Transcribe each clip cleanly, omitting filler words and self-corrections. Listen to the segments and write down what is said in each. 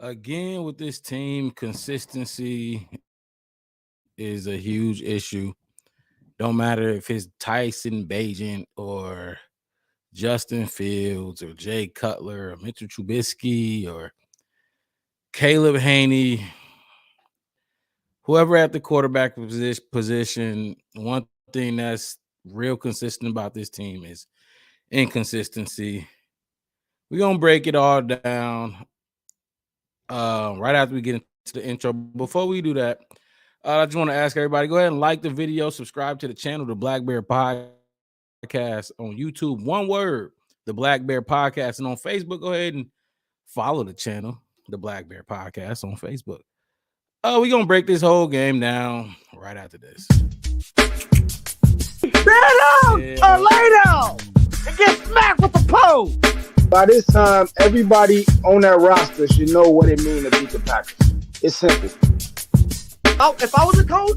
Again, with this team, consistency is a huge issue. Don't matter if it's Tyson Bagent or Justin Fields or Jay Cutler or Mitchell Trubisky or Caleb Haney, whoever at the quarterback position, one thing that's real consistent about this team is inconsistency. We're gonna break it all down right after we get into the intro. Before we do that, I just want to ask everybody, go ahead and like the video, subscribe to the channel, the Black Bear Podcast on YouTube. One word, the Black Bear Podcast. And on Facebook, go ahead and follow the channel, the Black Bear Podcast on Facebook. We're going to break this whole game down right after this. Stand down or lay down and get smacked with the pole. By this time, everybody on that roster should know what it means to beat the Packers. It's simple. Oh, if I was a coach,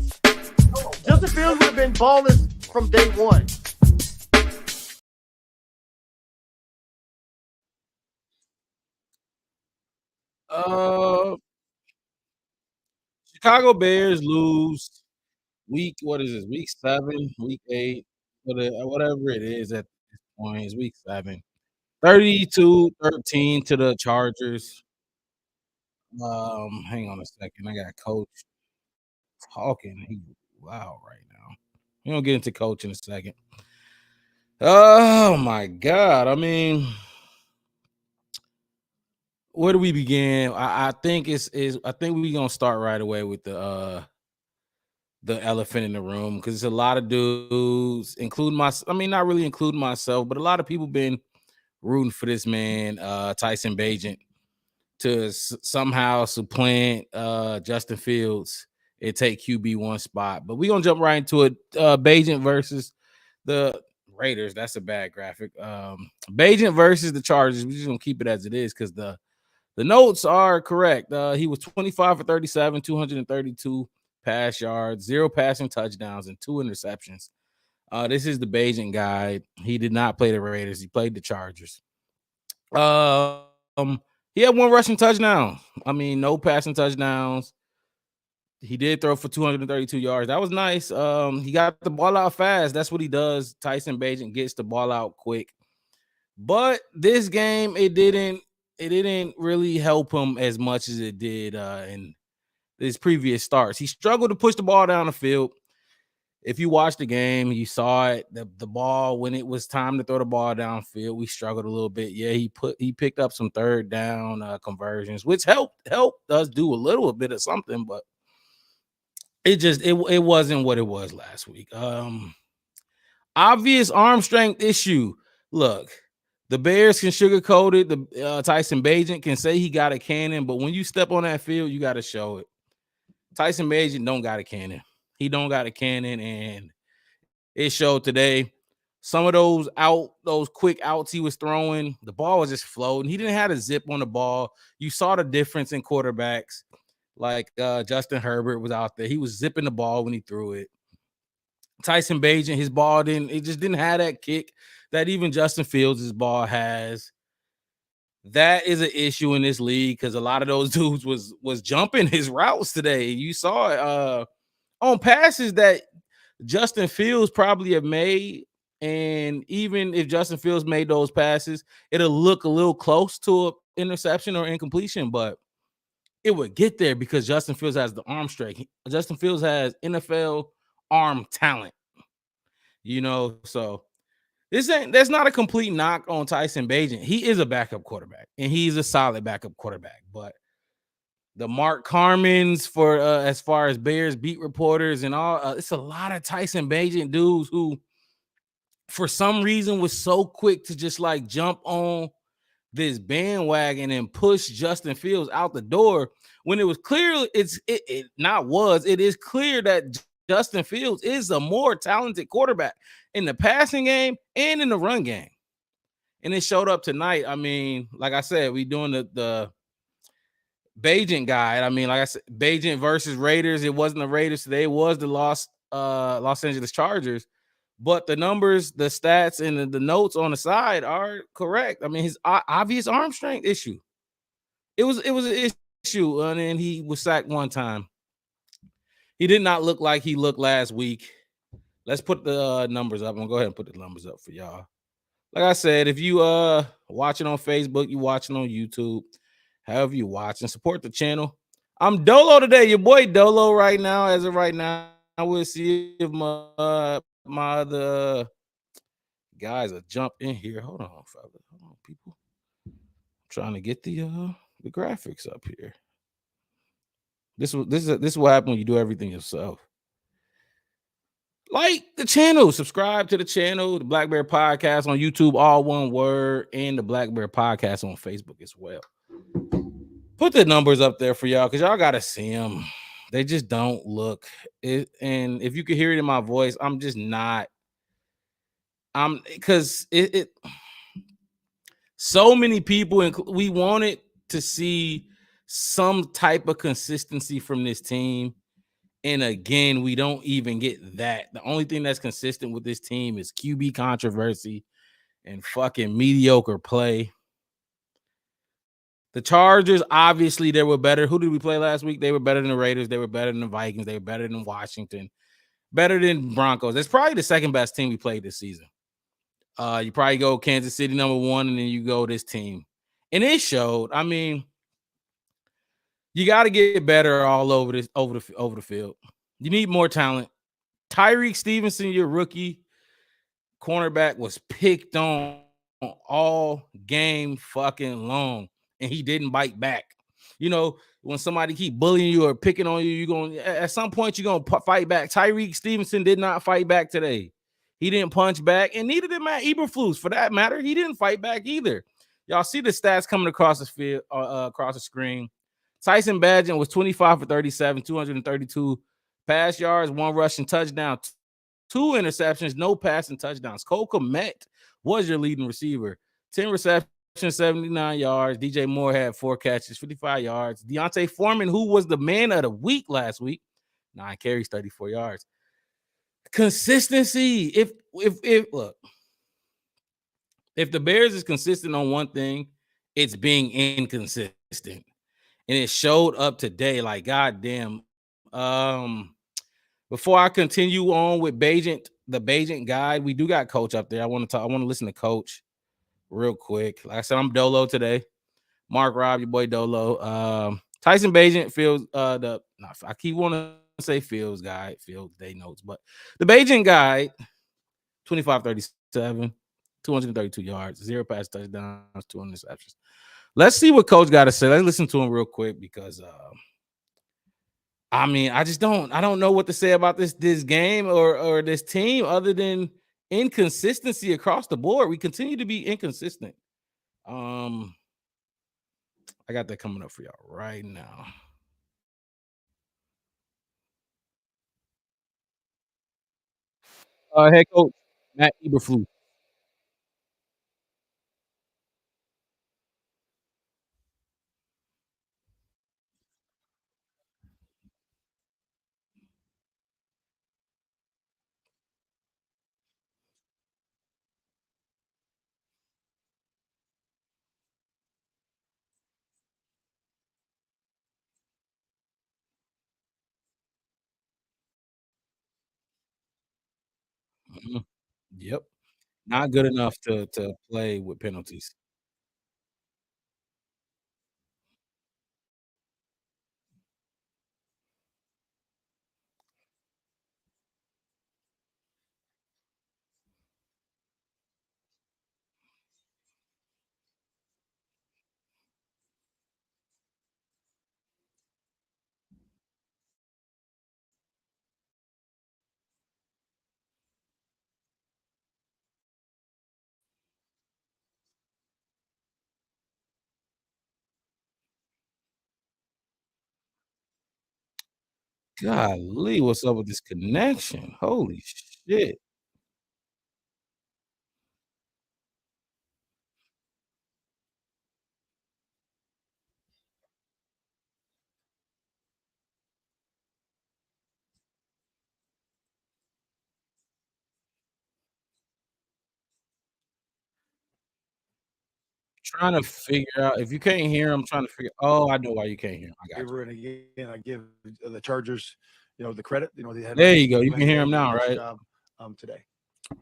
Justin Fields would have been balling from day one. Chicago Bears lose week 7, week 8, whatever it is at this point. It's week 7. 32-13 to the Chargers. Hang on a second. I got coach talking. He's loud right now. We're gonna get into coach in a second. Oh my God. I mean, where do we begin? I think I think we're gonna start right away with the elephant in the room, because it's a lot of dudes, including not really including myself, but a lot of people been rooting for this man, Tyson Bagent, to somehow supplant Justin Fields and take QB1 spot. But we're gonna jump right into it. Bagent versus the Raiders. That's a bad graphic. Bagent versus the Chargers. We're just gonna keep it as it is because the notes are correct. He was 25 for 37, 232 pass yards, 0 passing touchdowns, and 2 interceptions. This is the Bagent guide. He did not play the Raiders. He played the Chargers. He had 1 rushing touchdown. I mean, no passing touchdowns. He did throw for 232 yards. That was nice. He got the ball out fast. That's what he does. Tyson Bagent gets the ball out quick. But this game, it didn't really help him as much as it did in his previous starts. He struggled to push the ball down the field. If you watched the game, you saw it. The ball, when it was time to throw the ball downfield, we struggled a little bit. Yeah, he picked up some third down conversions, which helped us do a little bit of something, but it wasn't what it was last week. Obvious arm strength issue. Look, the Bears can sugarcoat it. The Tyson Bagent can say he got a cannon, but when you step on that field, you got to show it. Tyson Bagent don't got a cannon. He don't got a cannon, and it showed today. Some of those quick outs he was throwing, the ball was just floating. He didn't have a zip on the ball. You saw the difference in quarterbacks. Like Justin Herbert was out there. He was zipping the ball when he threw it. Tyson Bagent, his ball just didn't have that kick that even Justin Fields' ball has. That is an issue in this league because a lot of those dudes was jumping his routes today. You saw it on passes that Justin Fields probably have made. And even if Justin Fields made those passes, it'll look a little close to an interception or incompletion, but it would get there because Justin Fields has the arm strength. Justin Fields has NFL arm talent, so that's not a complete knock on Tyson Bagent. He is a backup quarterback, and he's a solid backup quarterback. But the Mark Carmens for as far as Bears beat reporters and all, it's a lot of Tyson Bagent dudes who, for some reason, was so quick to just like jump on this bandwagon and push Justin Fields out the door when it was clear it is clear that Justin Fields is a more talented quarterback in the passing game and in the run game. And it showed up tonight. I mean, like I said, we doing the Bagent guide. I mean, like I said, Bagent versus Raiders. It wasn't the Raiders today. It was the Los Angeles Chargers. But the numbers, the stats, and the notes on the side are correct. I mean, his obvious arm strength issue. It was an issue, and then he was sacked one time. He did not look like he looked last week. Let's put the numbers up. I'm gonna go ahead and put the numbers up for y'all. Like I said, if you watching on Facebook, you watching on YouTube, however you watching, support the channel. I'm Dolo today, your boy Dolo right now. As of right now, I will see if my other guys will jump in here. Hold on, fella. Hold on, people. I'm trying to get the graphics up here. This is what happens when you do everything yourself. Like the channel, subscribe to the channel, the Black Bear Podcast on YouTube, all one word, and the Black Bear Podcast on Facebook as well. Put the numbers up there for y'all because y'all gotta see them. They just don't look it. And if you could hear it in my voice, I'm just not. I'm because it so many people, and we wanted to see some type of consistency from this team. And again, we don't even get that. The only thing that's consistent with this team is QB controversy and fucking mediocre play. The Chargers, obviously, they were better. Who did we play last week? They were better than the Raiders. They were better than the Vikings. They were better than Washington. Better than Broncos. That's probably the second best team we played this season. You probably go Kansas City number one, and then you go this team. And it showed. I mean, you got to get better all over the field. You need more talent. Tyreek Stevenson, your rookie cornerback, was picked on all game fucking long, and he didn't bite back. You know, when somebody keep bullying you or picking on you, you're going at some point you're gonna fight back. Tyreek Stevenson did not fight back today. He didn't punch back, and neither did Matt Eberflus, for that matter. He didn't fight back either. Y'all see the stats coming across the field, across the screen. Tyson Bagent was 25 for 37, 232 pass yards, one rushing touchdown, two interceptions, no passing touchdowns. Cole Kmet was your leading receiver. 10 receptions, 79 yards. DJ Moore had 4 catches, 55 yards. Deontay Foreman, who was the man of the week last week, 9 carries, 34 yards. Consistency. If look, if the Bears is consistent on one thing, it's being inconsistent. And it showed up today. Like, goddamn. Before I continue on with Bagent, the Bagent guide, we do got Coach up there. I want to listen to Coach real quick. Like I said, I'm Dolo today. Mark Rob, your boy Dolo. Tyson Bagent feels I keep wanting to say Fields guide, Fields day notes, but the Bagent guide, 25-37, 232 yards, 0 pass touchdowns, 2 interceptions. Let's see what Coach got to say. Let's listen to him real quick because I mean, I don't know what to say about this game or this team other than inconsistency across the board. We continue to be inconsistent. I got that coming up for y'all right now. Head coach Matt Eberflus. Mhm. Yep, not good enough to play with penalties. Golly, what's up with this connection? Holy shit! trying to figure out if you can't hear him. I'm trying to figure. Oh, I know why you can't hear him. I got you. And again, I give the Chargers, the credit. They had There you go. You can hear him now, right? job today.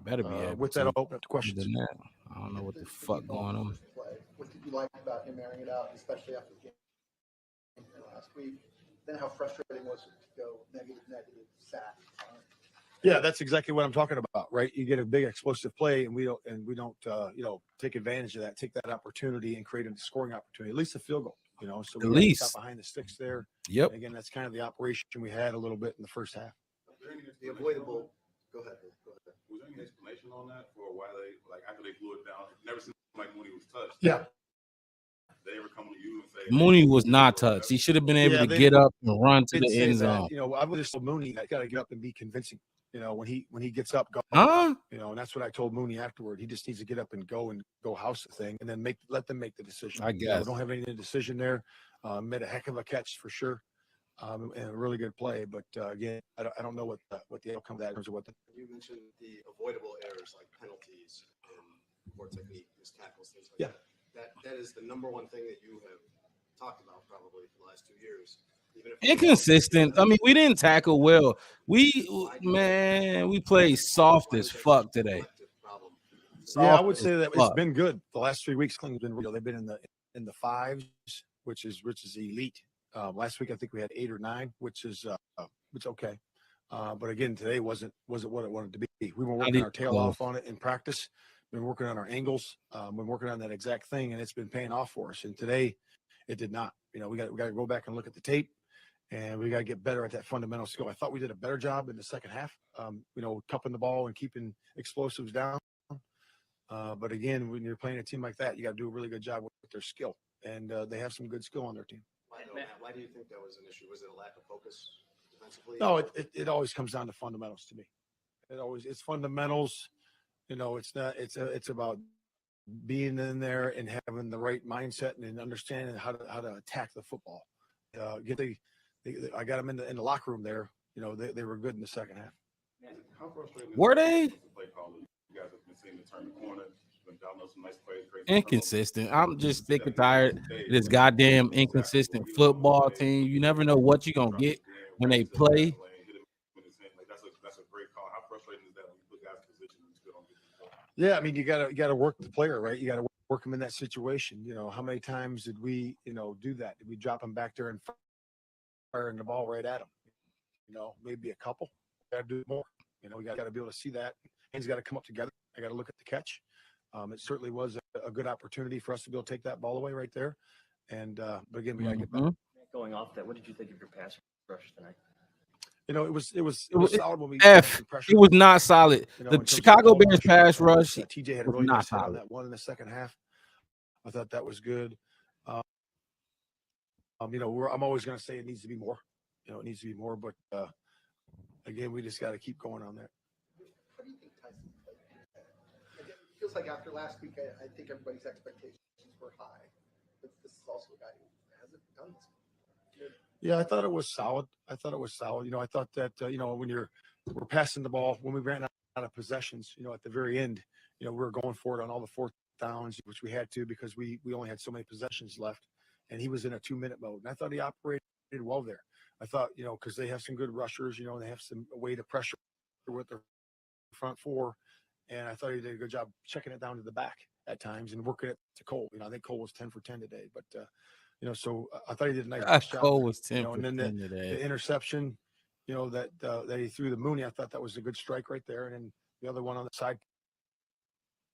Better be able With to. that, I'll open up to questions. Than that, I don't know what the fuck going on. What did you like about him airing it out, especially after the game last week? Then how frustrating was it to go negative sack? Yeah, that's exactly what I'm talking about, right? You get a big explosive play, and we don't take advantage of that, take that opportunity, and create a scoring opportunity, at least a field goal. So we got to stop behind the sticks there. Yep. And again, that's kind of the operation we had a little bit in the first half. The avoidable. Go ahead. Was there any explanation on that for why they after they blew it down? It never seemed like Mooney was touched. Yeah. They ever come to you and say Mooney was not touched. He should have been able to get up and run to the end zone. I would just told Mooney I got to get up and be convincing. When he gets up, go. Huh? And that's what I told Mooney afterward. He just needs to get up and go house the thing, and then let them make the decision. I guess we don't have any decision there. Made a heck of a catch for sure, and a really good play. But again, I don't know what the outcome of that is or what. You mentioned the avoidable errors like penalties and poor technique, missed tackles, things like that. That is the number one thing that you have talked about probably for the last 2 years. Inconsistent. I mean, we didn't tackle well. We played soft as fuck today. I would say that it's been good. The last 3 weeks, Cleveland's been real. They've been in the fives, which is elite. Last week I think we had 8 or 9, which is okay. But again, today wasn't what it wanted to be. We were working our tail off on it in practice. Been working on our angles. Been working on that exact thing, and it's been paying off for us. And today, it did not. We got to go back and look at the tape, and we got to get better at that fundamental skill. I thought we did a better job in the second half. Cupping the ball and keeping explosives down. But again, when you're playing a team like that, you got to do a really good job with their skill, and they have some good skill on their team. Why do you think that was an issue? Was it a lack of focus defensively? No, it always comes down to fundamentals to me. It's fundamentals. It's not. It's about being in there and having the right mindset and understanding how to attack the football. I got them in the locker room there. They were good in the second half. How frustrating were they? You guys have been seeing the turn the corner. Been downloading some nice plays. Inconsistent. I'm just sick and tired of this goddamn inconsistent football team. You never know what you're gonna get when they play. That's a great call. How frustrating is that when you put guys in position and still don't get the result? Yeah, I mean, you gotta work the player, right? You gotta work him in that situation. How many times did we, do that? Did we drop him back there and firing the ball right at him? Maybe a couple. Gotta do more. We gotta be able to see that. Hands got to come up together. I got to look at the catch. It certainly was a good opportunity for us to be able to take that ball away right there. And but again, we got to get better. Going off that, what did you think of your pass rush tonight? It was solid when we it was not solid. The Chicago Bears pass rush. TJ had a really nice hit on that one in the second half. I thought that was good. I'm always going to say it needs to be more. It needs to be more. But again, we just got to keep going on that. How do you think Tyson played? It feels like after last week, I think everybody's expectations were high. But this is also a guy who hasn't done this. Yeah, I thought it was solid. I thought that when we're passing the ball, when we ran out of possessions, at the very end, we were going for it on all the fourth downs, which we had to because we only had so many possessions left, and he was in a 2-minute mode. And I thought he operated well there. I thought, because they have some good rushers, they have some way to pressure with their front four, and I thought he did a good job checking it down to the back at times and working it to Cole. I think Cole was 10 for 10 today, but so I thought he did a nice job. Cole was 10 for and then 10 today. The interception, that he threw the Mooney, I thought that was a good strike right there. And then the other one on the side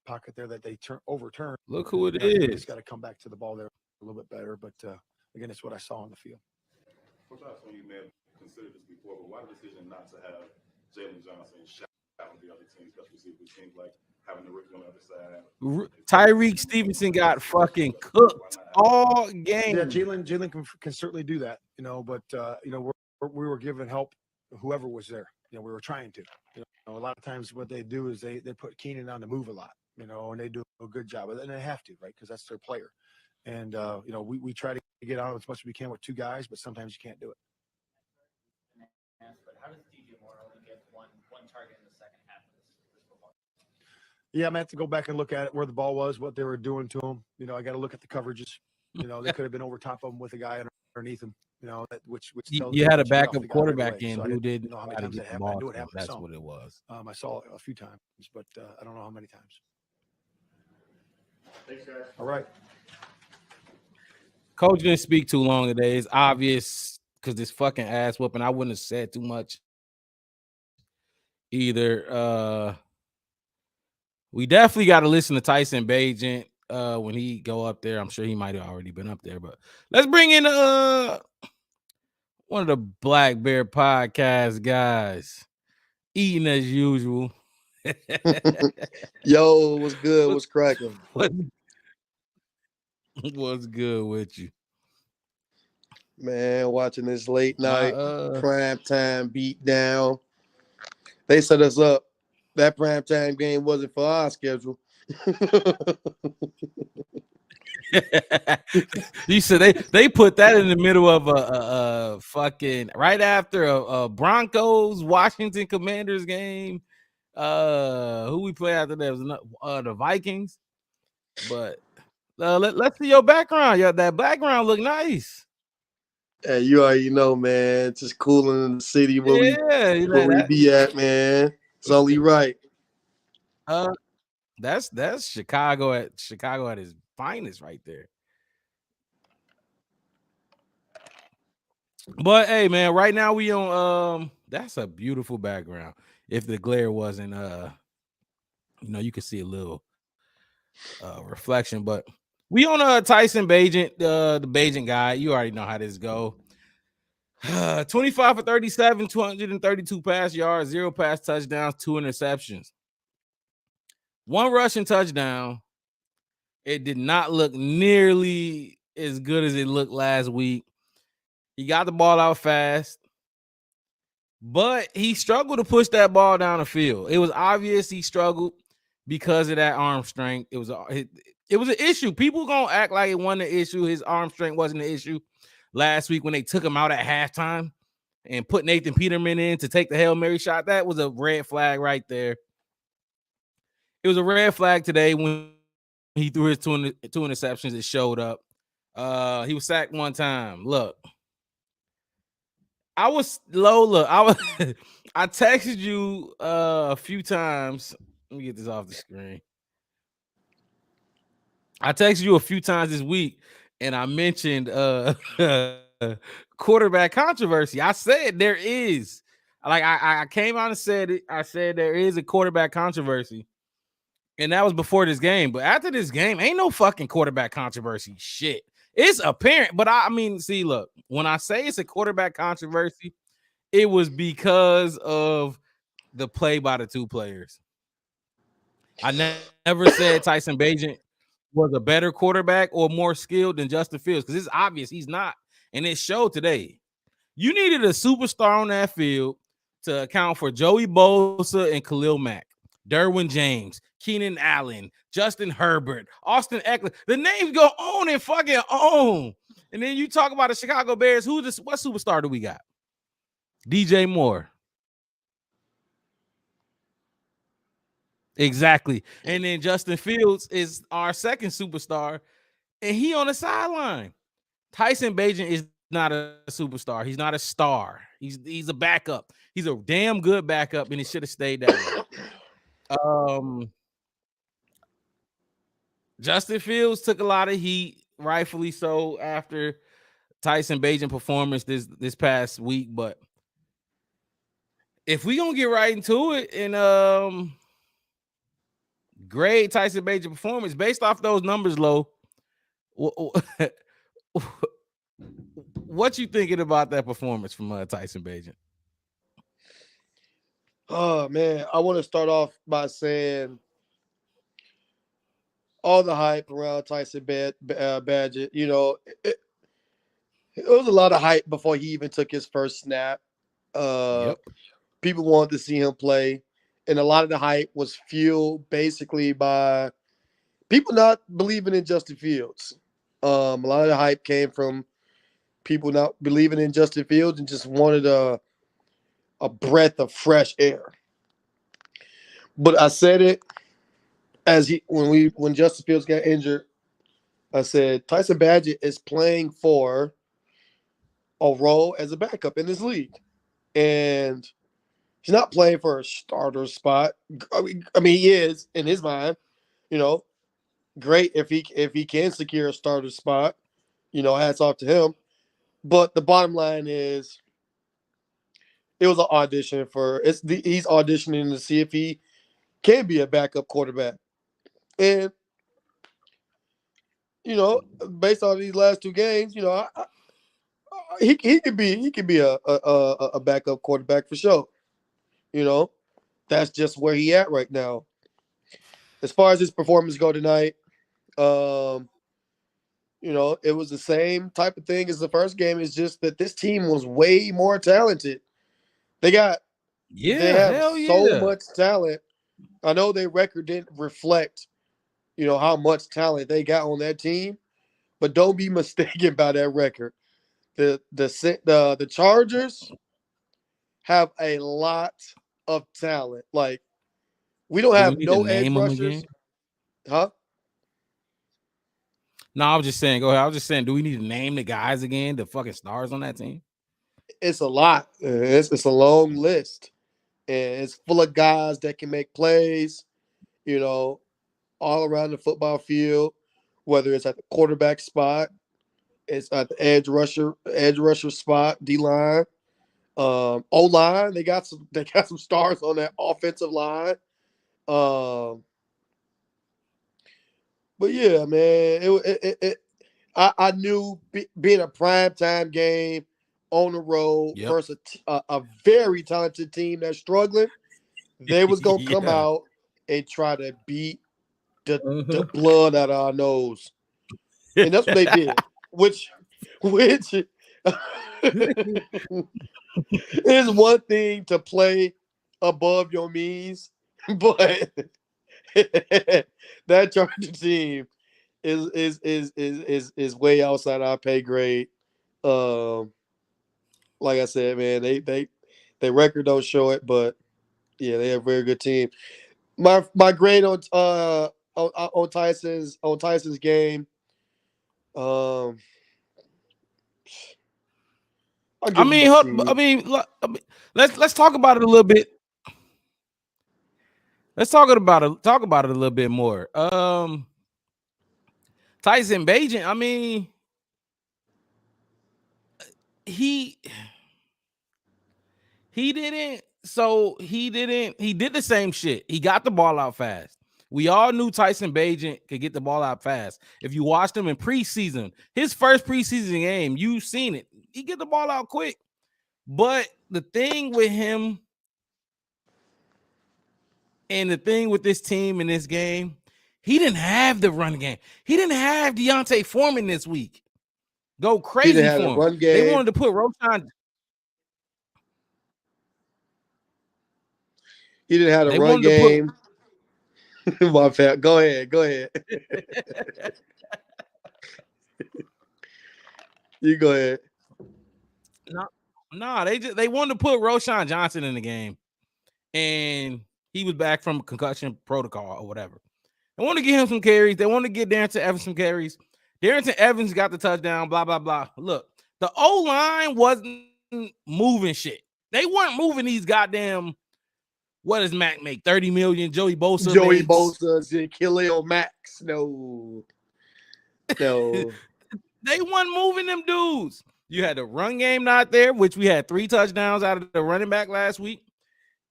pocket there that they overturned. Look who it is. He's got to come back to the ball there a little bit better. But again, it's what I saw on the field. Coach, I know you may have considered this before, but why the decision not to have Jalen Johnson shout out the other team, especially if it seems like having the rookie on the other side? Tyreek Stevenson got fucking cooked all game. Yeah, Jalen can certainly do that, but we were giving help whoever was there. We were trying to. A lot of times what they do is they put Keenan on the move a lot, and they do a good job, and they have to, right? Because that's their player. And we try to get out as much as we can with 2 guys, but sometimes you can't do it. But how does DJ Moore only get one target in the second half of this football? Yeah, I'm gonna have to go back and look at it where the ball was, what they were doing to him. I got to look at the coverages. They could have been over top of him with a guy underneath him. Which tells You me had a that you get off backup the guy right quarterback away. in So I who didn't didn't know how know many how to times get that the happened. I ball knew to it him. happened That's some. what it was. I saw it a few times, but I don't know how many times. Thanks, guys. All right. Coach didn't speak too long today. It's obvious because this fucking ass whooping. I wouldn't have said too much either. We definitely got to listen to Tyson Bagent when he go up there. I'm sure he might have already been up there, but let's bring in one of the Black Bear Podcast guys, eating as usual. Yo, what's good? What's cracking? What's good with you? Man, watching this late night My prime time beat down. They set us up. That prime time game wasn't for our schedule. You said they put that in the middle of a fucking right after a Broncos Washington Commanders game. Who we play after that? It was the Vikings. But let's see your background. Yeah, that background look nice. And you already know, man. Just cooling in the city where Yeah, we be at, man. It's only right. uh, that's Chicago at his finest right there. But hey, man, right now we on that's a beautiful background. If the glare wasn't you could see a little reflection, but we on Tyson Bagent, the Bagent guy. You already know how this go. 25 for 37, 232 pass yards, 0 pass touchdowns, 2 interceptions. 1 rushing touchdown. It did not look nearly as good as it looked last week. He got the ball out fast, but he struggled to push that ball down the field. It was obvious he struggled because of that arm strength. It was an issue. People gonna act like it wasn't an issue. His arm strength wasn't an issue last week when they took him out at halftime and put Nathan Peterman in to take the Hail Mary shot. That was a red flag right there. It was a red flag today when he threw his two interceptions. It showed up. He was sacked 1 time. Look, I was Lola. I texted you a few times. Let me get this off the screen. I texted you a few times this week, and I mentioned quarterback controversy. I said there is. Like I came out and said it. I said there is a quarterback controversy. And that was before this game. But after this game, ain't no fucking quarterback controversy. Shit. It's apparent. But I mean, see, look, when I say it's a quarterback controversy, it was because of the play by the 2 players. I never said Tyson Bagent was a better quarterback or more skilled than Justin Fields because it's obvious he's not. And it showed today. You needed a superstar on that field to account for Joey Bosa and Khalil Mack, Derwin James, Keenan Allen, Justin Herbert, Austin Eckler. The names go on and fucking on. And then you talk about the Chicago Bears. What superstar do we got? DJ Moore. Exactly. And then Justin Fields is our second superstar, and he on the sideline. Tyson Bagent is not a superstar. He's not a star. He's a backup. He's a damn good backup, and he should have stayed that way. Justin Fields took a lot of heat, rightfully so, after Tyson Bagent performance this past week. But if we gonna get right into it and grade Tyson Bagent performance based off those numbers, low. What you thinking about that performance from Tyson Bagent? Oh, man. I want to start off by saying all the hype around Tyson Bagent, it was a lot of hype before he even took his first snap. Uh, Yep. People wanted to see him play, and a lot of the hype was fueled basically by people not believing in Justin Fields. A lot of the hype came from people not believing in Justin Fields and just wanted a breath of fresh air. But I said it, when Justin Fields got injured, I said Tyson Bagent is playing for a role as a backup in this league, and he's not playing for a starter spot. I mean, he is in his mind. You know, great if he can secure a starter spot. Hats off to him. But the bottom line is, it was an audition he's auditioning to see if he can be a backup quarterback, and based on these last two games, he could be a backup quarterback for sure. You know, that's just where he at right now. As far as his performance go tonight, um, it was the same type of thing as the first game. It's just that this team was way more talented. They Yeah, have hell so yeah. much talent. I know their record didn't reflect, how much talent they got on that team, but don't be mistaken by that record. The Chargers have a lot of talent. Like, we don't Do we have need to no edge name them again? rushers, huh? No, I was just saying. Go ahead. I was just saying. Do we need to name the guys again? The fucking stars on that team? It's a lot. It's a long list, and it's full of guys that can make plays. You know, all around the football field, whether it's at the quarterback spot, it's at the edge rusher spot, D line, O line. They got some stars on that offensive line. Um, but yeah, man, I knew being a primetime game on the road Yep. versus a very talented team that's struggling, they was gonna come Yeah. out and try to beat the Mhm. blood out of our nose, and that's what they did. Which is one thing to play above your means, but that Charger team is way outside our pay grade. Um, like I said, man, they record don't show it, but yeah, they have a very good team. My grade on Tyson's game, um, I'll I give him a mean, C. let's talk about it a little bit. Let's talk about it a little bit more. Tyson Bagent. I mean, he didn't. So he didn't. He did the same shit. He got the ball out fast. We all knew Tyson Bagent could get the ball out fast. If you watched him in preseason, his first preseason game, you've seen it. He get the ball out quick. But the thing with him and the thing with this team in this game, he didn't have the run game. He didn't have Deontay Foreman this week. Go He didn't crazy have a for him. run They game. wanted to put Roshan. He didn't have a They run wanted to put. game. My bad. Go ahead. You go ahead. No, they wanted to put Roshan Johnson in the game, and he was back from concussion protocol or whatever. They want to get him some carries. They want to get Darrington Evans some carries. Darrington Evans got the touchdown. Blah blah blah. Look, the O line wasn't moving shit. They weren't moving these goddamn. What does Mac make? 30 million. Joey Bosa Joey makes. Bosa, Khalil Max. No. They weren't moving them dudes. You had the run game not there, which we had 3 touchdowns out of the running back last week.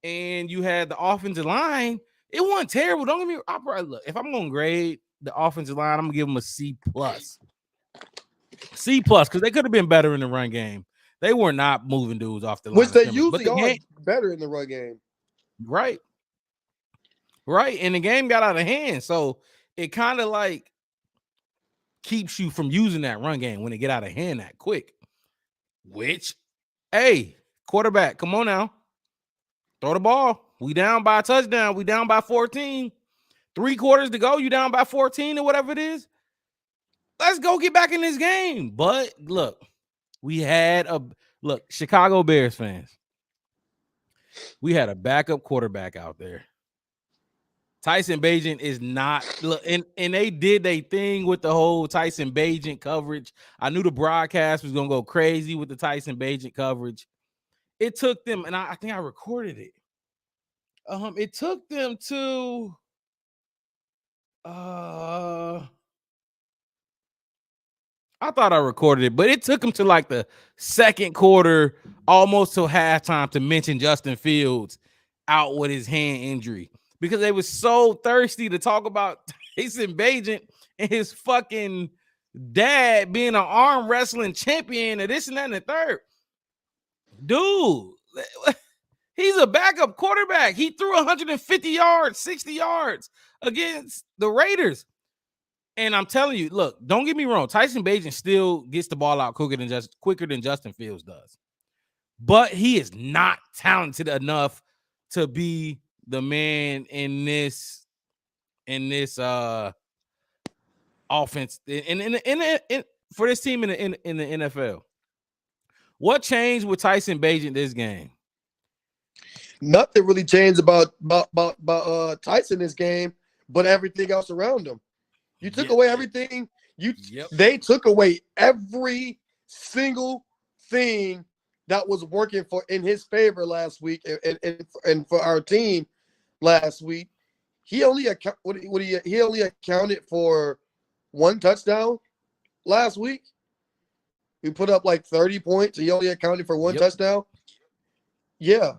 And you had the offensive line. It wasn't terrible. Don't get me wrong. Look, if I'm going to grade the offensive line, I'm going to give them a C+. C+, because they could have been better in the run game. They were not moving dudes off the line Which of they scrimmage. But usually the are game, better in the run game. right. And the game got out of hand. So it kind of like keeps you from using that run game when it get out of hand that quick. Which, hey, quarterback, come on now. Throw the ball. We down by a touchdown. We down by 14. 3 quarters to go. You down by 14 or whatever it is. Let's go get back in this game. But look, Chicago Bears fans. We had a backup quarterback out there. Tyson Bagent is not, and they did a thing with the whole Tyson Bagent coverage. I knew the broadcast was gonna go crazy with the Tyson Bagent coverage. It took them, and I think I recorded it. It took them to I thought I recorded it, but it took them to like the second quarter, almost till halftime, to mention Justin Fields out with his hand injury because they were so thirsty to talk about Tyson Bagent and his fucking dad being an arm wrestling champion and this and that and the third. Dude, he's a backup quarterback. He threw 150 yards, 60 yards against the Raiders. And I'm telling you, look, don't get me wrong. Tyson Bagent still gets the ball out quicker than Justin Fields does. But he is not talented enough to be the man in this offense in for this team in the NFL. What changed with Tyson Bagent this game? Nothing really changed about Tyson this game, but everything else around him. You took away everything. They took away every single thing that was working in his favor last week and for our team last week. He only accounted for one touchdown last week. He put up like 30 points. He only accounted for one touchdown. Yeah,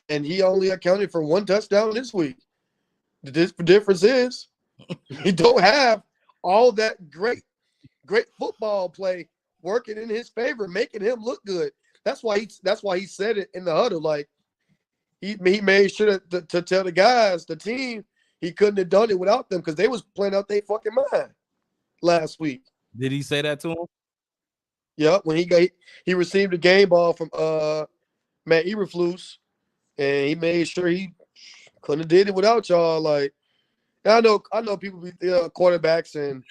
and he only accounted for one touchdown this week. The difference is he don't have all that great football play working in his favor, making him look good. That's why he said it in the huddle. Like he made sure to tell the guys, the team, he couldn't have done it without them because they was playing out their fucking mind last week. Did he say that to him? Yeah, when he received a game ball from Matt Eberflus, and he made sure he couldn't have did it without y'all. Like, I know people be quarterbacks and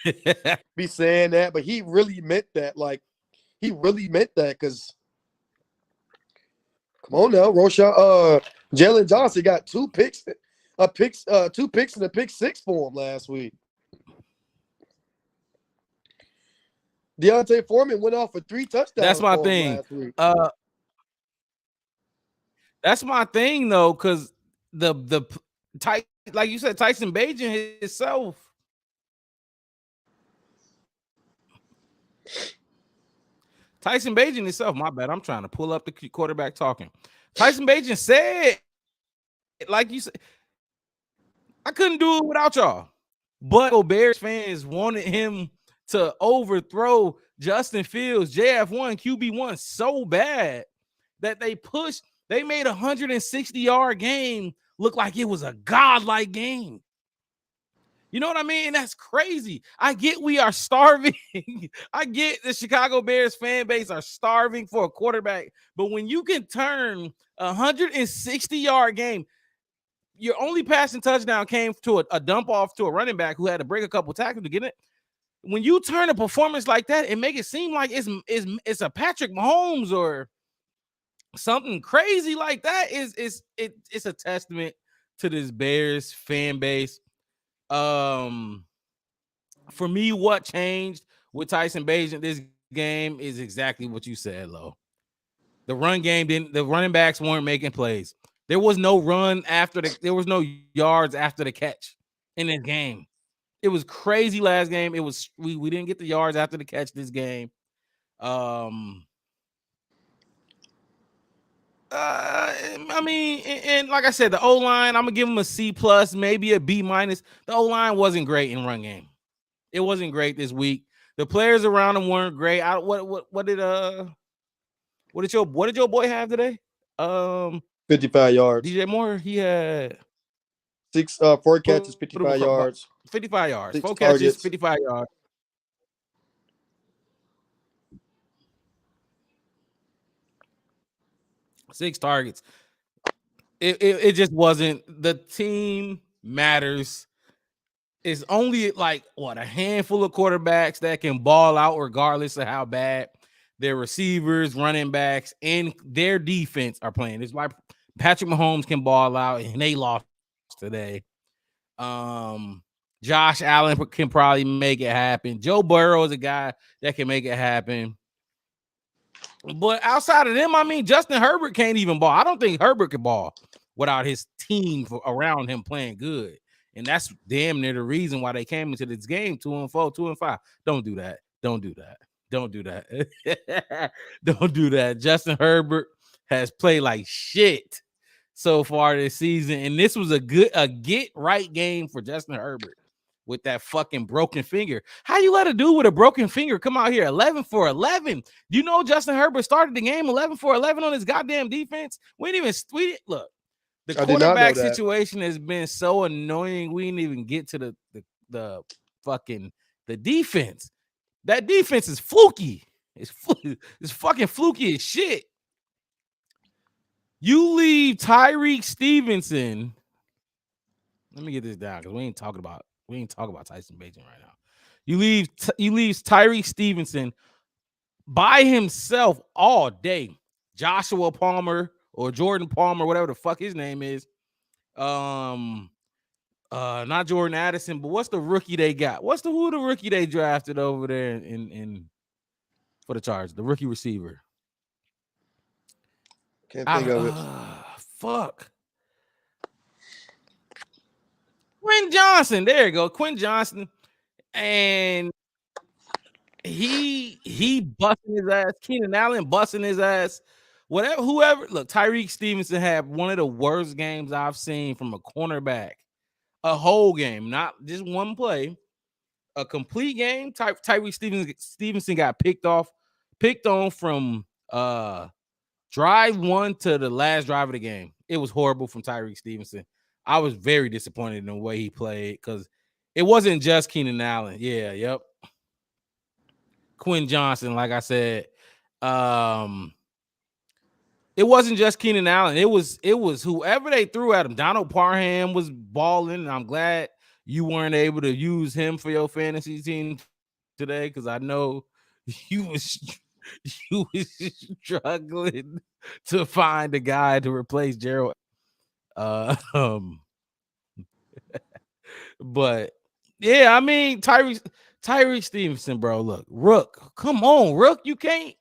be saying that, but he really meant that. Like, he really meant that because, come on now, Jalen Johnson got two picks and a pick 6 for him last week. Deontay Foreman went off for 3 touchdowns. That's my thing. Last week. That's my thing though, because like you said, Tyson Bagent himself. Tyson Bagent himself, my bad. I'm trying to pull up the quarterback talking. Tyson Bagent said, like you said, I couldn't do it without y'all. But Bears fans wanted him to overthrow Justin Fields, JF1, QB1 so bad that they made a 160-yard game look like it was a godlike game. You know what I mean? That's crazy. I get we are starving. I get the Chicago Bears fan base are starving for a quarterback. But when you can turn a 160-yard game, your only passing touchdown came to a dump off to a running back who had to break a couple tackles to get it. When you turn a performance like that and make it seem like it's a Patrick Mahomes or something crazy like that, it's a testament to this Bears fan base. For me, what changed with Tyson Bagent this game is exactly what you said, Lo. The run game the running backs weren't making plays. There was no run there was no yards after the catch in this game. It was crazy last game. It was we didn't get the yards after the catch this game. I mean, and like I said, the O-line, I'm gonna give them a C plus, maybe a B minus. The O-line wasn't great in run game. It wasn't great this week. The players around them weren't great. What did your boy have today? 55 yards. DJ Moore, he had 4 catches, 55 yards. 55 yards. 4 targets. Catches, 55 yards. Six targets. It just wasn't. The team matters. It's only like a handful of quarterbacks that can ball out regardless of how bad their receivers, running backs, and their defense are playing. It's like Patrick Mahomes can ball out, and they lost today. Josh Allen can probably make it happen. Joe Burrow is a guy that can make it happen. But outside of them, I mean, Justin Herbert can't even ball. I don't think Herbert can ball without his team around him playing good. And that's damn near the reason why they came into this game 2-4, 2-5. Don't do that. Don't do that. Don't do that. Don't do that. Justin Herbert has played like shit so far this season. And this was a get right game for Justin Herbert with that fucking broken finger. How you let a dude with a broken finger come out here 11 for 11? You know Justin Herbert started the game 11 for 11 on his goddamn defense. Look. The quarterback situation has been so annoying. We didn't even get to the fucking the defense. That defense is fluky. It's fucking fluky as shit. You leave Tyreek Stevenson. Let me get this down because we ain't talking about Tyson Bagent right now. You leave Tyreek Stevenson by himself all day. Joshua Palmer or Jordan Palmer, whatever the fuck his name is. Not Jordan Addison, but what's the rookie they got? Who the rookie they drafted over there in for the Chargers? The rookie receiver. Can't think of it. Fuck. Quinn Johnson. There you go. Quinn Johnson. And he busting his ass. Keenan Allen busting his ass. Whoever. Look, Tyreek Stevenson had one of the worst games I've seen from a cornerback. A whole game, not just one play. A complete game. Tyreek Stevenson got picked on from drive 1 to the last drive of the game. It was horrible from Tyreek Stevenson. I was very disappointed in the way he played because it wasn't just Keenan Allen. Yeah, yep. Quinn Johnson, like I said, it wasn't just Keenan Allen. It was whoever they threw at him. Donald Parham was balling, and I'm glad you weren't able to use him for your fantasy team today because I know you was struggling to find a guy to replace Gerald. But yeah, I mean Tyreek Stevenson, bro. Look, Rook, come on, Rook. You got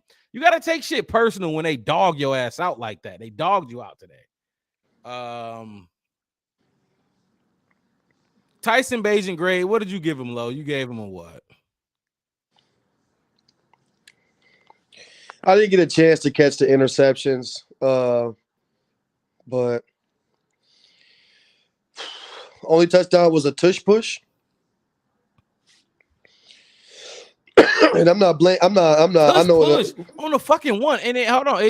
to take shit personal when they dog your ass out like that. They dogged you out today. Tyson Bagent grade, what did you give him, Low? You gave him a what? I didn't get a chance to catch the interceptions, but only touchdown was a tush push. And I'm not. I know push on the fucking one. And hold on,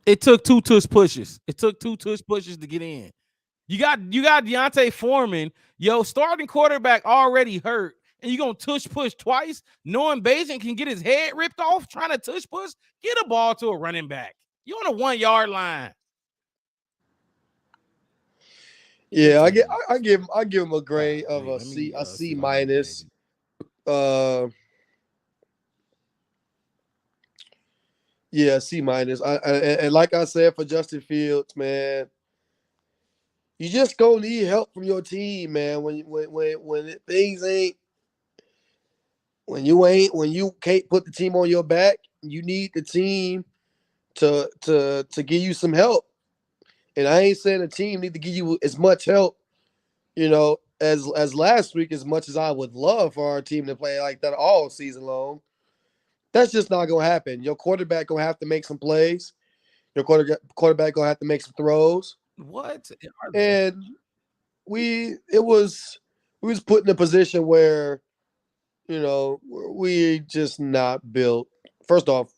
it took 2 tush pushes. It took 2 tush pushes to get in. You got Deontay Foreman, starting quarterback already hurt, and you gonna tush push twice, knowing Bagent can get his head ripped off trying to tush push. Get a ball to a running back. You on the 1 yard line. Yeah, I give him a grade of a C minus. Yeah, C minus. And like I said for Justin Fields, man, you just gonna need help from your team, man. When things ain't, when you can't put the team on your back, you need the team to give you some help. And I ain't saying the team need to give you as much help, as last week, as much as I would love for our team to play like that all season long. That's just not gonna happen. Your quarterback gonna have to make some plays. Your quarterback gonna have to make some throws. What? And we was put in a position where, we just not built. First off,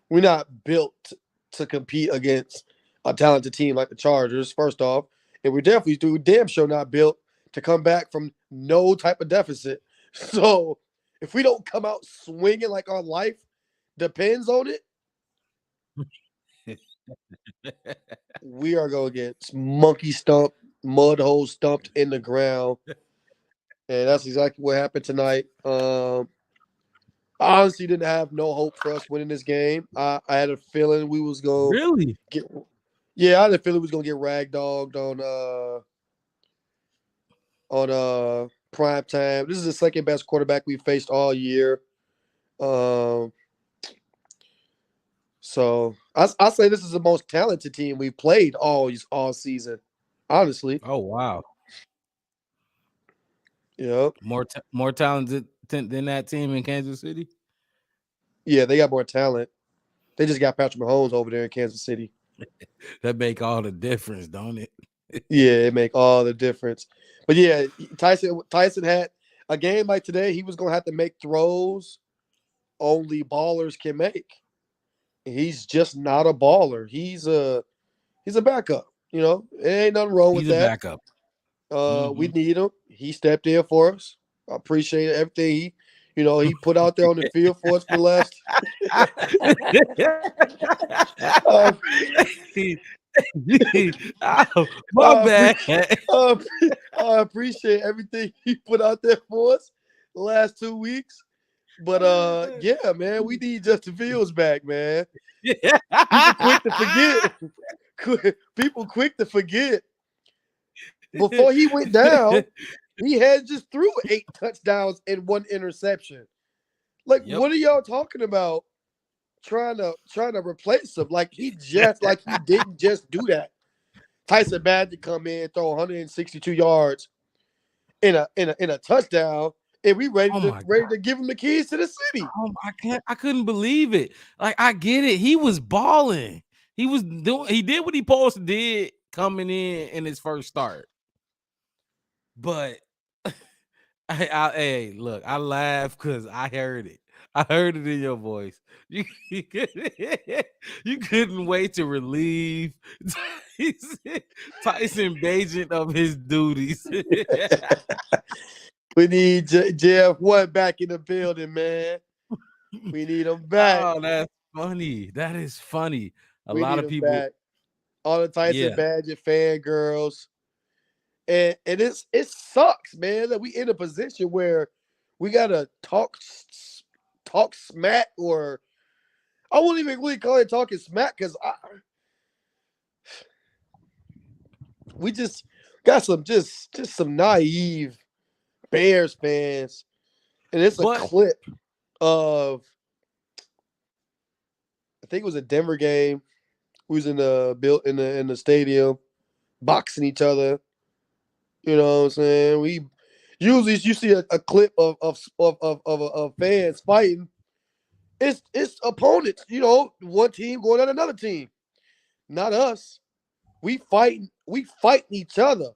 we're not built to compete against a talented team like the Chargers, first off. And we're definitely damn sure not built to come back from no type of deficit. So if we don't come out swinging like our life depends on it, we are going to get monkey stumped, mud hole stumped in the ground. And that's exactly what happened tonight. I honestly didn't have no hope for us winning this game. I had a feeling we was going to Yeah, I didn't feel it was gonna get ragdogged on prime time. This is the second best quarterback we faced all year. Um, so I say this is the most talented team we've played all season. Honestly, Oh wow, yeah, more talented than that team in Kansas City. yeah, they got more talent. They just got Patrick Mahomes over there in Kansas City. That make all the difference, don't it? Yeah, it make all the difference. But yeah, Tyson had a game like today. He was gonna have to make throws only ballers can make. He's just not a baller. He's a backup. You know, there ain't nothing wrong with He's a that. backup. We Hmm. need him. He stepped in for us. I appreciate everything he put out there on the field for us for the last. uh, Oh, my I, bad. appre- uh, I appreciate everything he put out there for us the last 2 weeks. But yeah, man, we need Justin Fields back, man. People quick to forget. People quick to forget. Before he went down, he had just threw 8 touchdowns and 1 interception. Like, Yep. what are y'all talking about? Trying to replace him? Like he didn't just do that. Tyson Bagent come in, throw 162 yards in a touchdown, and we ready Oh to my ready to give him the keys to the city. I couldn't believe it. Like, I get it. He was balling. He did what he supposed to did coming in his first start. But hey, look, I laugh because I heard it. I heard it in your voice. You couldn't wait to relieve Tyson Bagent of his duties. We need JF1 back in the building, man. We need him back. Oh, that's funny. That is funny. A We lot need of him people, back. All the Tyson yeah. Badger fangirls. And it sucks, man, that we in a position where we gotta talk smack, or I won't even really call it talking smack because we just got just some naive Bears fans, and it's a But clip of I think it was a Denver game. We was in the built in the stadium boxing each other. You know what I'm saying? We usually you see a clip of fans fighting. It's opponents. One team going at another team. Not us. We fighting each other.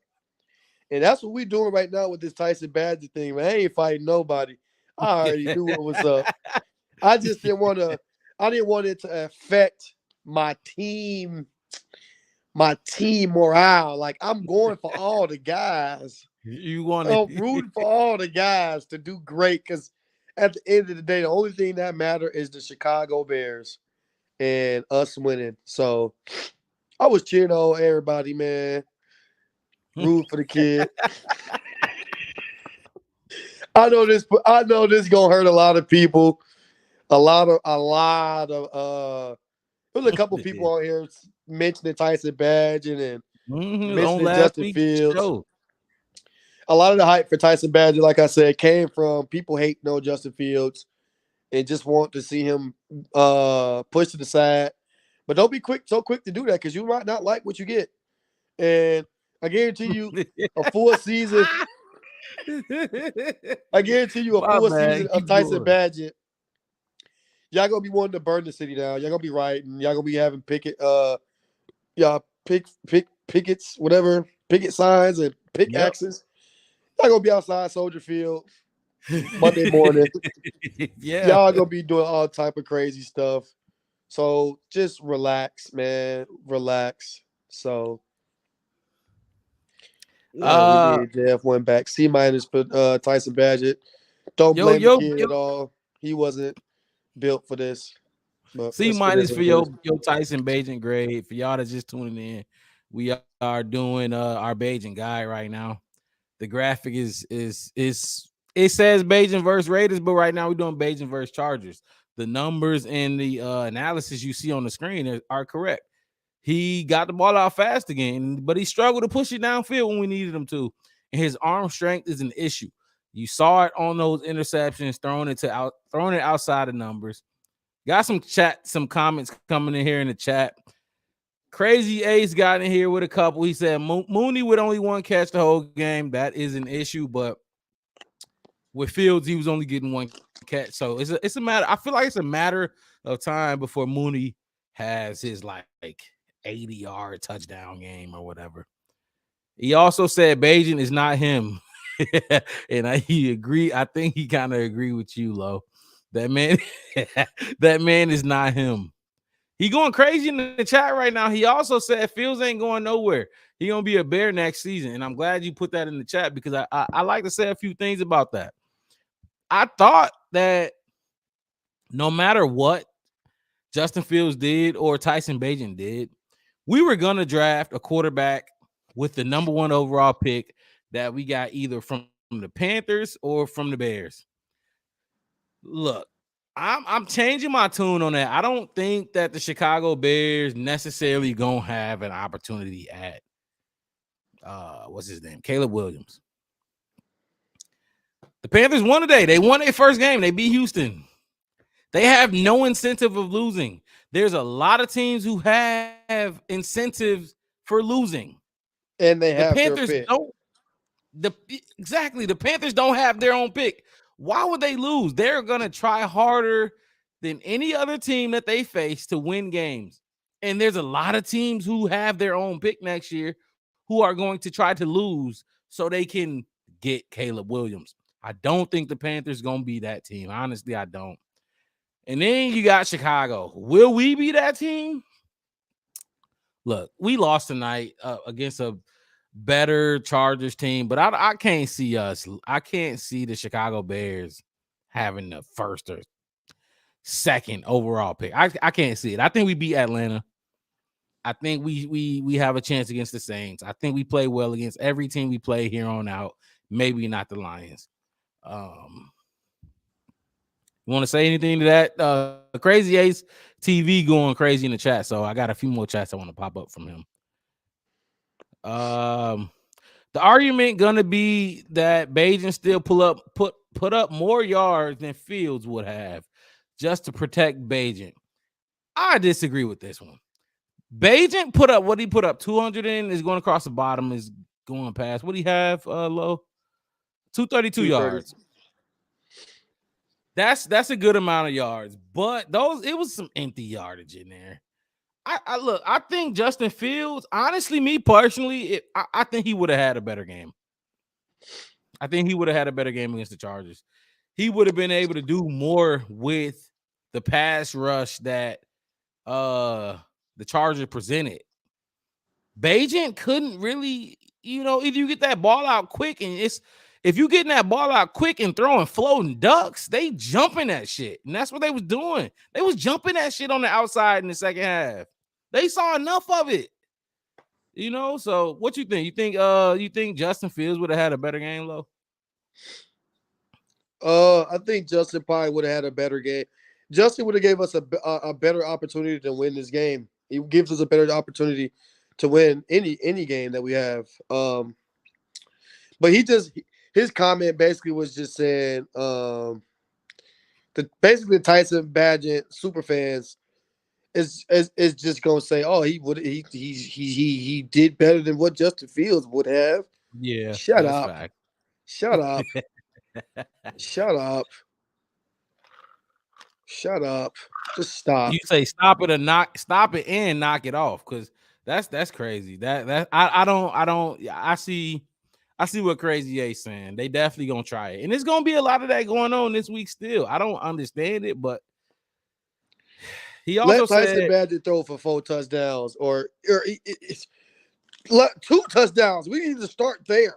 And that's what we doing right now with this Tyson Badger thing, man. I ain't fighting nobody. I already knew what was up. I just didn't want to. I didn't want it to affect my team morale. Like, I'm going for all the guys. you wanted I'm rooting for all the guys to do great because at the end of the day, the only thing that matters is the Chicago Bears and us winning. So I was cheering on everybody, man. Rooting for the kid. I know this. I know this gonna hurt a lot of people. A lot of. There's a couple people on here mentioning Tyson Badgett and on mentioning last Justin week's Fields. show. A lot of the hype for Tyson Badgett, like I said, came from people hating on Justin Fields and just want to see him pushed to the side. But don't be so quick to do that because you might not like what you get. And I guarantee you a full season. I guarantee you a My full season bad. of Keep Tyson going. Badgett. Y'all gonna be wanting to burn the city down. Y'all gonna be rioting. Y'all gonna be having y'all pickets, whatever, picket signs and Yep. pickaxes. Y'all gonna be outside Soldier Field Monday morning. Yeah. Y'all gonna be doing all type of crazy stuff. So just relax, man. Relax. So yeah, we Uh need JF1 back. C minus for Tyson Badgett. Don't yo, blame the yo, kid yo, at all. He wasn't built for this. But C it is minus what for it is. your Tyson Bagent grade. For y'all that's just tuning in, we are doing our Bagent guide right now. The graphic is it says Bagent versus Raiders, but right now we're doing Bagent versus Chargers. The numbers and the analysis you see on the screen are correct. he got the ball out fast again, but he struggled to push it downfield when we needed him to. And his arm strength is an issue. You saw it on those interceptions, throwing it outside of numbers. Got some comments coming in here in the chat. Crazy Ace got in here with a couple. He said Mooney with only one catch the whole game. That is an issue, but with Fields, he was only getting one catch. So it's a matter. I feel like it's a matter of time before Mooney has his like 80-yard touchdown game or whatever. He also said Bagent is not him. And he agree. I think he kind of agree with you, Lo. That man, that man is not him. He going crazy in the chat right now. He also said Fields ain't going nowhere. He gonna be a Bear next season. And I'm glad you put that in the chat because I like to say a few things about that. I thought that no matter what Justin Fields did or Tyson Bagent did, we were gonna draft a quarterback with the number 1 overall pick that we got either from the Panthers or from the Bears. Look, I'm changing my tune on that. I don't think that the Chicago Bears necessarily gonna have an opportunity at what's his name? Caleb Williams. The Panthers won today. They won their first game. They beat Houston. They have no incentive of losing. There's a lot of teams who have incentives for losing. And they have the Panthers their pick. don't. The Panthers don't have their own pick. Why would they lose? They're gonna try harder than any other team that they face to win games. And there's a lot of teams who have their own pick next year who are going to try to lose so they can get Caleb Williams. I don't think the Panthers gonna be that team. Honestly, I don't. And then you got Chicago. Will we be that team? Look, we lost tonight against a better Chargers team, but I can't see us. I can't see the Chicago Bears having the first or second overall pick. I can't see it. I think we beat Atlanta. I think we have a chance against the Saints. I think we play well against every team we play here on out. Maybe not the Lions. You want to say anything to that? Crazy Ace TV going crazy in the chat. So I got a few more chats I want to pop up from him. The argument gonna be that Bagent still put up more yards than Fields would have just to protect Bagent. I disagree with this one. Bagent put up what he put up 200 in is going across the bottom, is going past. What do he have, Low? 232 yards. That's a good amount of yards, but it was some empty yardage in there. I think Justin Fields, honestly, me personally, I think he would have had a better game. I think he would have had a better game against the Chargers. He would have been able to do more with the pass rush that the Chargers presented. Bagent couldn't really, if you get that ball out quick and if you getting that ball out quick and throwing floating ducks, they jumping that shit. And that's what they was doing. They was jumping that shit on the outside in the second half. They saw enough of it. So what you think? You think Justin Fields would have had a better game, Lo? I think Justin probably would have had a better game. Justin would have gave us a better opportunity to win this game. He gives us a better opportunity to win any game that we have. But his comment basically was just saying basically Tyson Bagent super fans is just gonna say, oh, he did better than what Justin Fields would have. Yeah, Shut that's up. fact. Shut up. Shut up. Shut up. Just stop. You say stop it and knock it off, because that's crazy. I see what Crazy A's saying. They definitely gonna try it, and it's gonna be a lot of that going on this week still. I don't understand it, but he also let Tyson said Bagent throw for 4 touchdowns or 2 touchdowns. We need to start there.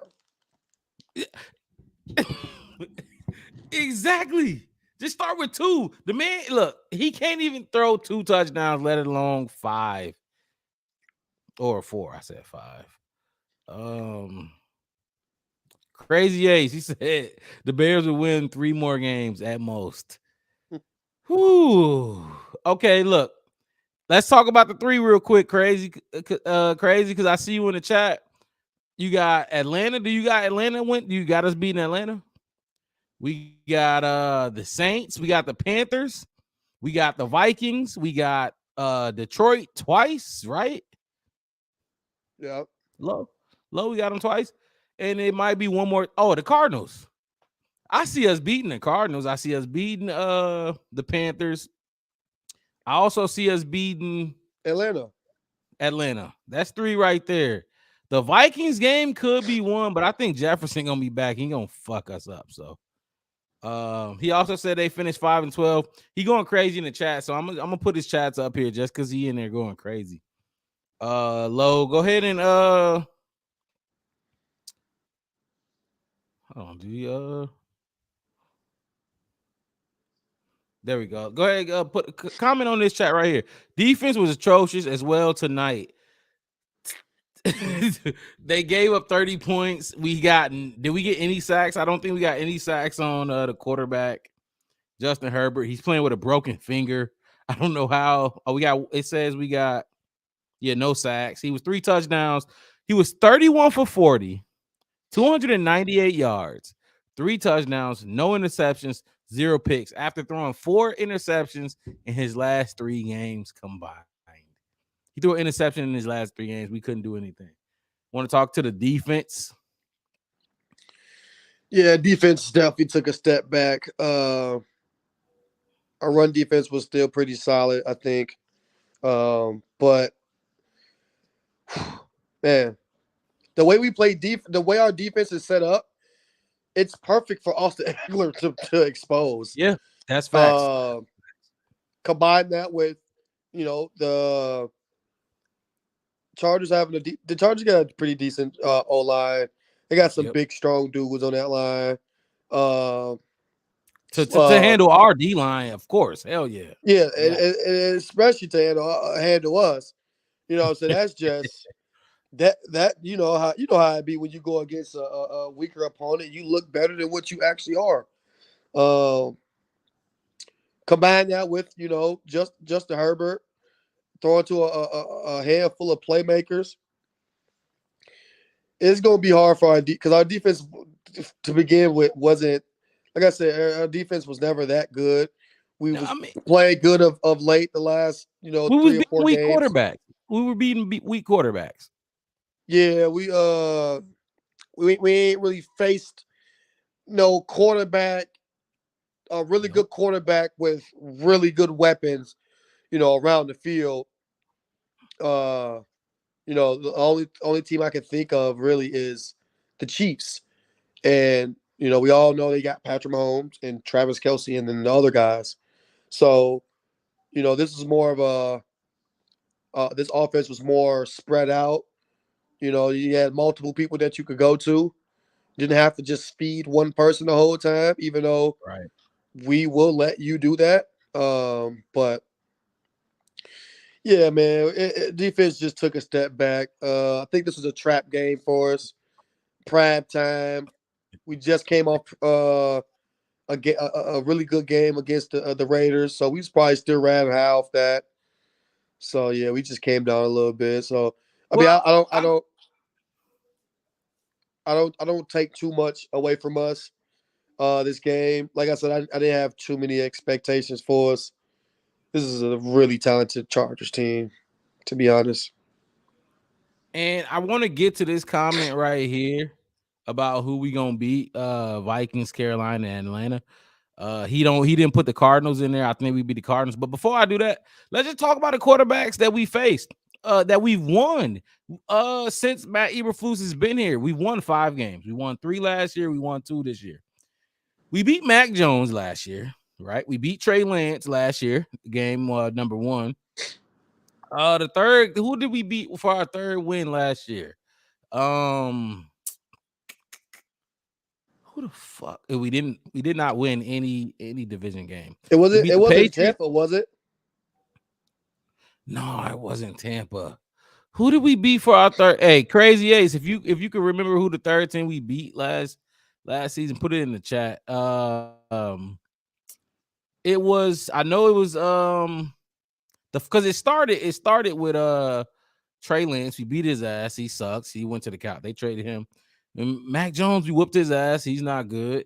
exactly. Just start with 2. The man, look, he can't even throw 2 touchdowns, let alone 5 or 4. I said 5. Crazy Ace, he said the Bears will win 3 more games at most. Whew. Okay, look. let's talk about the 3 real quick. Crazy, because I see you in the chat. You got Atlanta. Do you got Atlanta? Do you got us beating Atlanta? We got the Saints. We got the Panthers. We got the Vikings. We got Detroit twice, right? Yeah. Low. We got them twice. And it might be one more. Oh, the Cardinals. I see us beating the Cardinals. I see us beating the Panthers. I also see us beating Atlanta. That's 3 right there. The Vikings game could be 1, but I think Jefferson gonna be back. He gonna fuck us up. So he also said they finished 5-12. He going crazy in the chat, so I'm gonna put his chats up here just because he in there going crazy. Low, go ahead and hold on, do you there we go. Go ahead, put comment on this chat right here. Defense was atrocious as well tonight. They gave up 30 points. Did we get any sacks? I don't think we got any sacks on the quarterback, Justin Herbert. He's playing with a broken finger. I don't know how. It says we got no sacks. He was 3 touchdowns. He was 31 for 40, 298 yards, 3 touchdowns, no interceptions, 0 picks after throwing 4 interceptions in his last 3 games combined. He threw an interception in his last 3 games. We couldn't do anything. Want to talk to the defense? Yeah, defense definitely took a step back. Our run defense was still pretty solid, I think. But man, the way we play the way our defense is set up, it's perfect for Austin Eckler to expose. Yeah, that's facts. Combine that with, the Chargers having the Chargers got a pretty decent O line. They got some big, strong dudes on that line. To handle our D line, of course. Hell yeah. Yeah, and especially to handle us. So that's just that how it be when you go against a weaker opponent. You look better than what you actually are. Combine that with Justin Herbert throwing to a handful of playmakers. It's going to be hard for because our defense to begin with wasn't, like I said, our defense was never that good. We was playing good of late the last 3 or 4 games. Quarterbacks. We were beating weak quarterbacks. Yeah, we ain't really faced no quarterback, a really good quarterback with really good weapons, around the field. The only team I can think of really is the Chiefs. And, we all know they got Patrick Mahomes and Travis Kelce and then the other guys. So, this is more of this offense was more spread out. You had multiple people that you could go to. Didn't have to just feed one person the whole time, even though we will let you do that. But yeah, man, defense just took a step back. I think this was a trap game for us. Prime time. We just came off a really good game against the Raiders, so we was probably still riding high off that. So yeah, we just came down a little bit. So I don't take too much away from us. This game, like I said, I didn't have too many expectations for us. This is a really talented Chargers team, to be honest. And I want to get to this comment right here about who we gonna beat: Vikings, Carolina, and Atlanta. He didn't put the Cardinals in there. I think we beat the Cardinals. But before I do that, let's just talk about the quarterbacks that we faced, that we've won. Since Matt Eberflus has been here, we've won 5 games. We won 3 last year. We won 2 this year. We beat Mac Jones last year, right? We beat Trey Lance last year, game number 1. The third, who did we beat for our 3rd win last year? Who the fuck? We did not win any division game. It wasn't Tampa, was it? No, it wasn't Tampa. Who did we beat for our 3rd? Hey, Crazy Ace, if you can remember who the 3rd team we beat last season, put it in the chat. It was Because it started with Trey Lance. We beat his ass. He sucks. He went to the couch. They traded him. And Mac Jones, we whooped his ass. He's not good.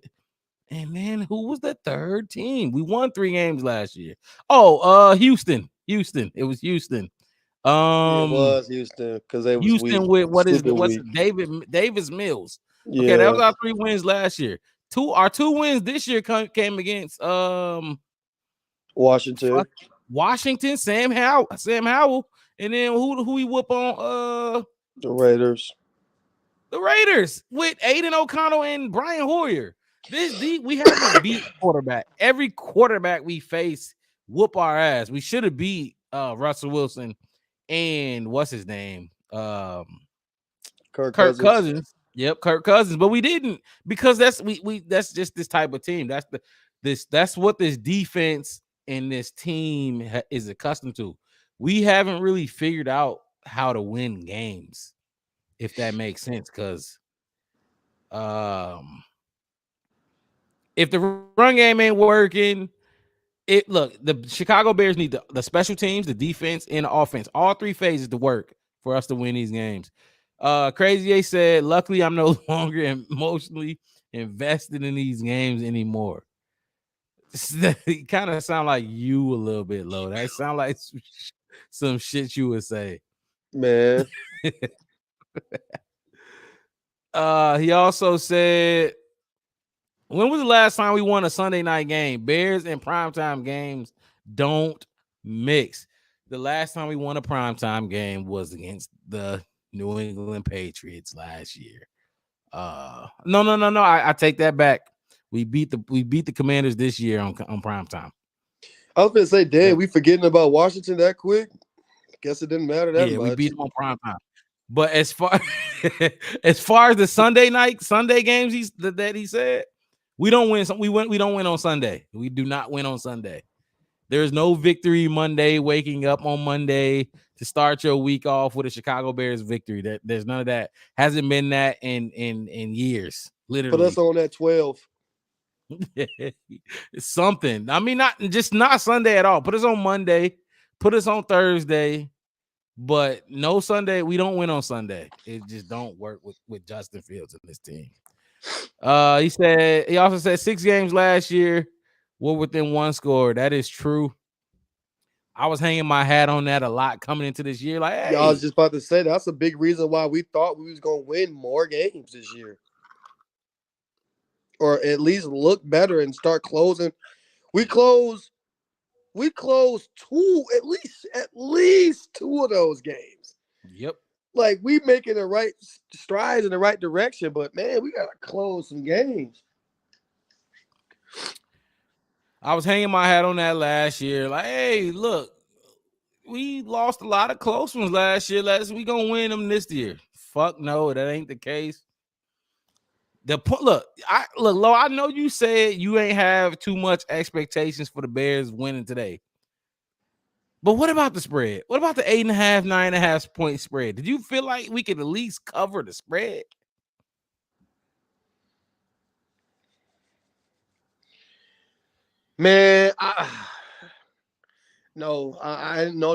And then who was the third team? We won 3 games last year. Oh, Houston. It was Houston. It was Houston because they was weak, Houston with stupid what's weak. it, Davis Mills. Okay, that Yeah, was our 3 wins last year. Our 2 wins this year came against Washington. Washington, Sam Howell, and then who we whoop on The Raiders. the Raiders with Aiden O'Connell and Brian Hoyer. We haven't beat quarterback. Every quarterback we face whoop our ass. We should have beat Russell Wilson and what's his name? Kirk Kirk Cousins. Cousins. Yep, Kirk Cousins, but we didn't because that's that's just this type of team. That's what this defense and this team is accustomed to. We haven't really figured out how to win games, if that makes sense. Because if the run game ain't working, the Chicago Bears need the special teams, the defense, and the offense, all 3 phases to work for us to win these games. Crazy A said, luckily I'm no longer emotionally invested in these games anymore. It kind of sound like you a little bit, low. That sound like some shit you would say. Man. He also said, when was the last time we won a Sunday night game? Bears and primetime games don't mix. The last time we won a primetime game was against the New England Patriots last year. No. I take that back. We beat the Commanders this year on primetime. I was gonna say, damn, we forgetting about Washington that quick. Guess it didn't matter that much. We beat them on primetime. But as far as the Sunday games that he said, we don't win. We don't win on Sunday. We do not win on Sunday. There's no victory Monday. Waking up on Monday to start your week off with a Chicago Bears victory. There's none of that. Hasn't been that in years. Literally. Put us on that 12. Something. I mean, not Sunday at all. Put us on Monday. Put us on Thursday. But no Sunday. We don't win on Sunday. It just don't work with Justin Fields and this team. He also said 6 games last year were within 1 score. That is true. I was hanging my hat on that a lot coming into this year. Like, hey. I was just about to say that's a big reason why we thought we was gonna win more games this year, or at least look better and start closing. We closed 2, at least 2 of those games. Yep. Like we making the right strides in the right direction, but man, we gotta close some games. I was hanging my hat on that last year. Like, hey, look, we lost a lot of close ones last year. We gonna win them this year. Fuck no, that ain't the case. Look, Lo, I know you said you ain't have too much expectations for the Bears winning today. But what about the spread? What about the 8.5, 9.5 point spread? Did you feel like we could at least cover the spread? Man, I didn't know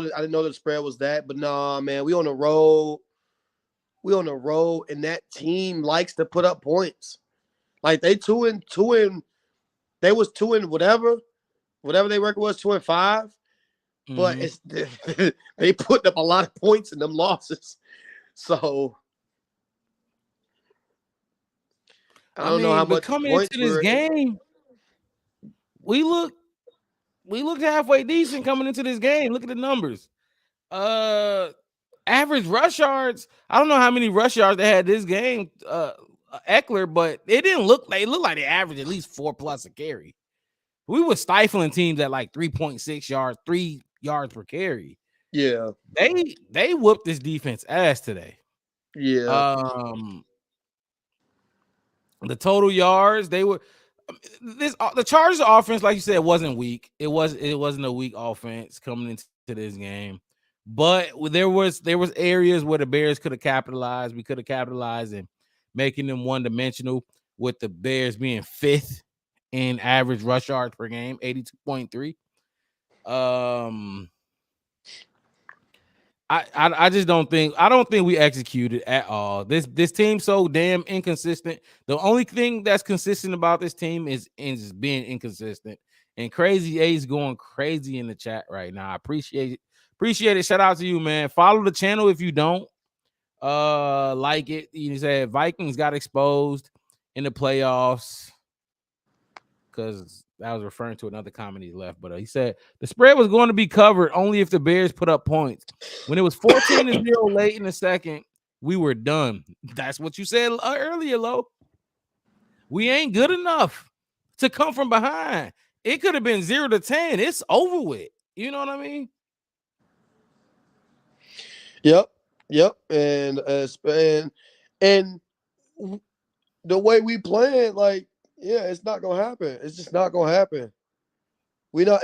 that. I didn't know the spread was that. But nah, man, we on the road. And that team likes to put up points. Like they 2-2. They was 2 whatever their record was, 2-5. But it's they put up a lot of points in them losses. So I don't know how much coming points into this game, we looked halfway decent coming into this game. Look at the numbers. Average rush yards. I don't know how many rush yards they had this game, Eckler, but it looked like they averaged at least 4+ a carry. We were stifling teams at like 3.6 yards, 3 yards per carry. Yeah. They whooped this defense ass today. Yeah. The total yards, they were the Chargers offense, like you said, wasn't weak. It wasn't a weak offense coming into this game. But there was areas where the Bears could have capitalized. We could have capitalized in making them one-dimensional, with the Bears being 5th in average rush yards per game, 82.3. I just don't think we executed at all. This team's so damn inconsistent. The only thing that's consistent about this team is being inconsistent. And Crazy A's going crazy in the chat right now. I appreciate it. Appreciate it. Shout out to you, man. Follow the channel if you don't. Like it. He said Vikings got exposed in the playoffs because that was referring to another comment he left. But he said the spread was going to be covered only if the Bears put up points. When it was 14-0 late in the second, we were done. That's what you said earlier, Lo. We ain't good enough to come from behind. It could have been 0-10. It's over with. You know what I mean? Yep. And the way we playing, like, yeah, it's not gonna happen. It's just not gonna happen. We not,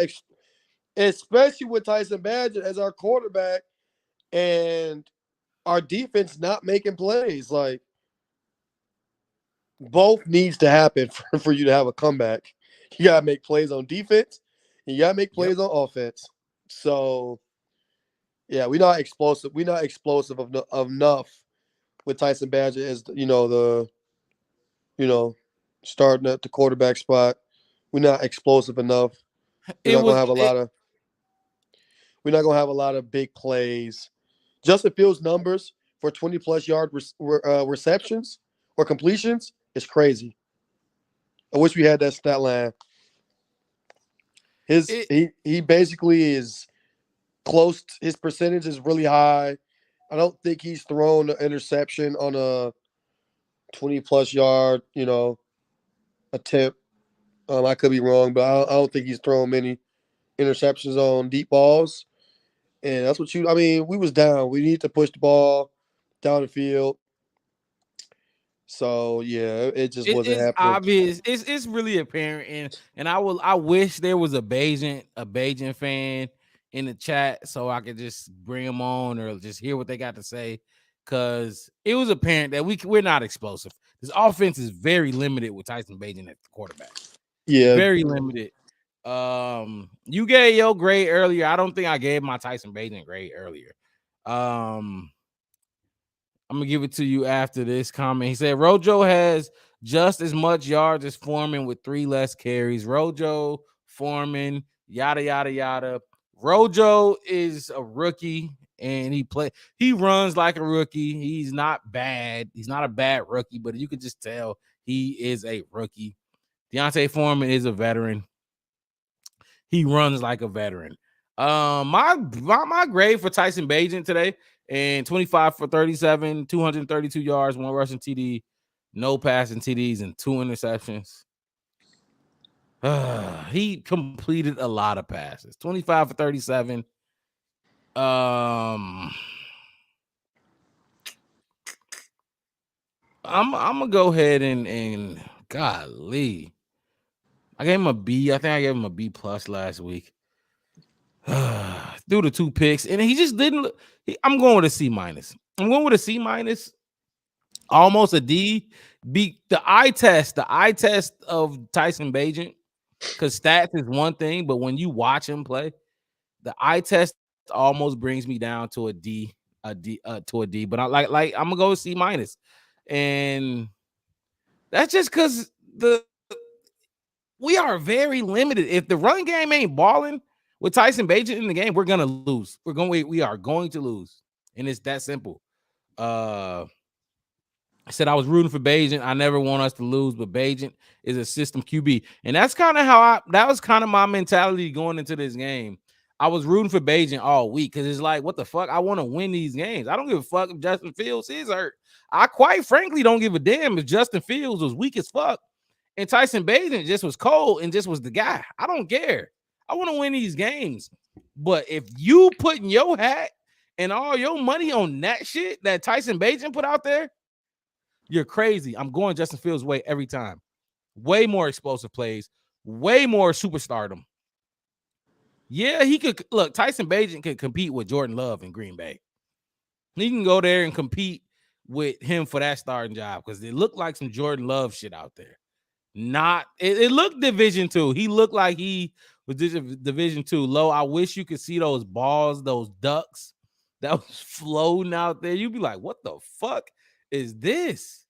especially with Tyson Bagent as our quarterback, and our defense not making plays. Like, both needs to happen for you to have a comeback. You gotta make plays on defense, and you gotta make plays on offense. So, yeah, we're not explosive. We're not explosive enough with Tyson Bagent as starting at the quarterback spot. We're not explosive enough. We're It not gonna was have a it, lot of. We're not gonna have a lot of big plays. Justin Fields' numbers for 20+ yard receptions or completions is crazy. I wish we had that stat line. it He basically is close. His percentage is really high. I don't think he's thrown an interception on a 20+ yard, attempt. I could be wrong, but I don't think he's thrown many interceptions on deep balls. And that's what I mean, we was down. We need to push the ball down the field. So yeah, it just wasn't it's happening. obvious. It's really apparent, and I wish there was a Bajan fan in the chat so I could just bring them on or just hear what they got to say, because it was apparent that we're not explosive. This offense is very limited with Tyson Bagent at the quarterback. Yeah, Very limited. You gave your grade earlier. I don't think I gave my Tyson Bagent grade earlier. I'm gonna give it to you after this comment. He said Rojo has just as much yards as Foreman with 3 less carries. Rojo, Foreman, yada yada yada. Rojo is a rookie and he runs like a rookie. He's not bad. He's not a bad rookie, but you could just tell he is a rookie. Deontay Foreman is a veteran. He runs like a veteran. My grade for Tyson Bagent today, and 25 for 37, 232 yards, 1 rushing TD, no passing TDs, and 2 interceptions. He completed a lot of passes. 25 for 37. I'm gonna go ahead and golly. I gave him a B. I think I gave him a B plus last week. Threw the 2 picks, and he just didn't look. I'm going with a C minus. I'm going with a C minus, almost a D. The eye test of Tyson Bagent, because stats is one thing, but when you watch him play, the eye test almost brings me down to a D, to a D. But I like I'm gonna go with C minus, and that's just because we are very limited. If the run game ain't balling with Tyson Bagent in the game, we're gonna lose. We are going to lose, and it's that simple. I said I was rooting for Bagent. I never want us to lose, but Bagent is a system QB, and that's kind of that was kind of my mentality going into this game. I was rooting for Bagent all week because it's like, what the fuck? I want to win these games. I don't give a fuck if Justin Fields is hurt. I quite frankly don't give a damn if Justin Fields was weak as fuck and Tyson Bagent just was cold and just was the guy. I don't care. I want to win these games. But if you putting your hat and all your money on that shit that Tyson Bagent put out there, you're crazy. I'm going Justin Fields' way every time. Way more explosive plays, way more superstardom. Yeah, he could look. Tyson Bagent could compete with Jordan Love in Green Bay. He can go there and compete with him for that starting job because it looked like some Jordan Love shit out there. It looked Division 2. He looked like he was Division 2 low. I wish you could see those balls, those ducks that was floating out there. You'd be like, what the fuck is this?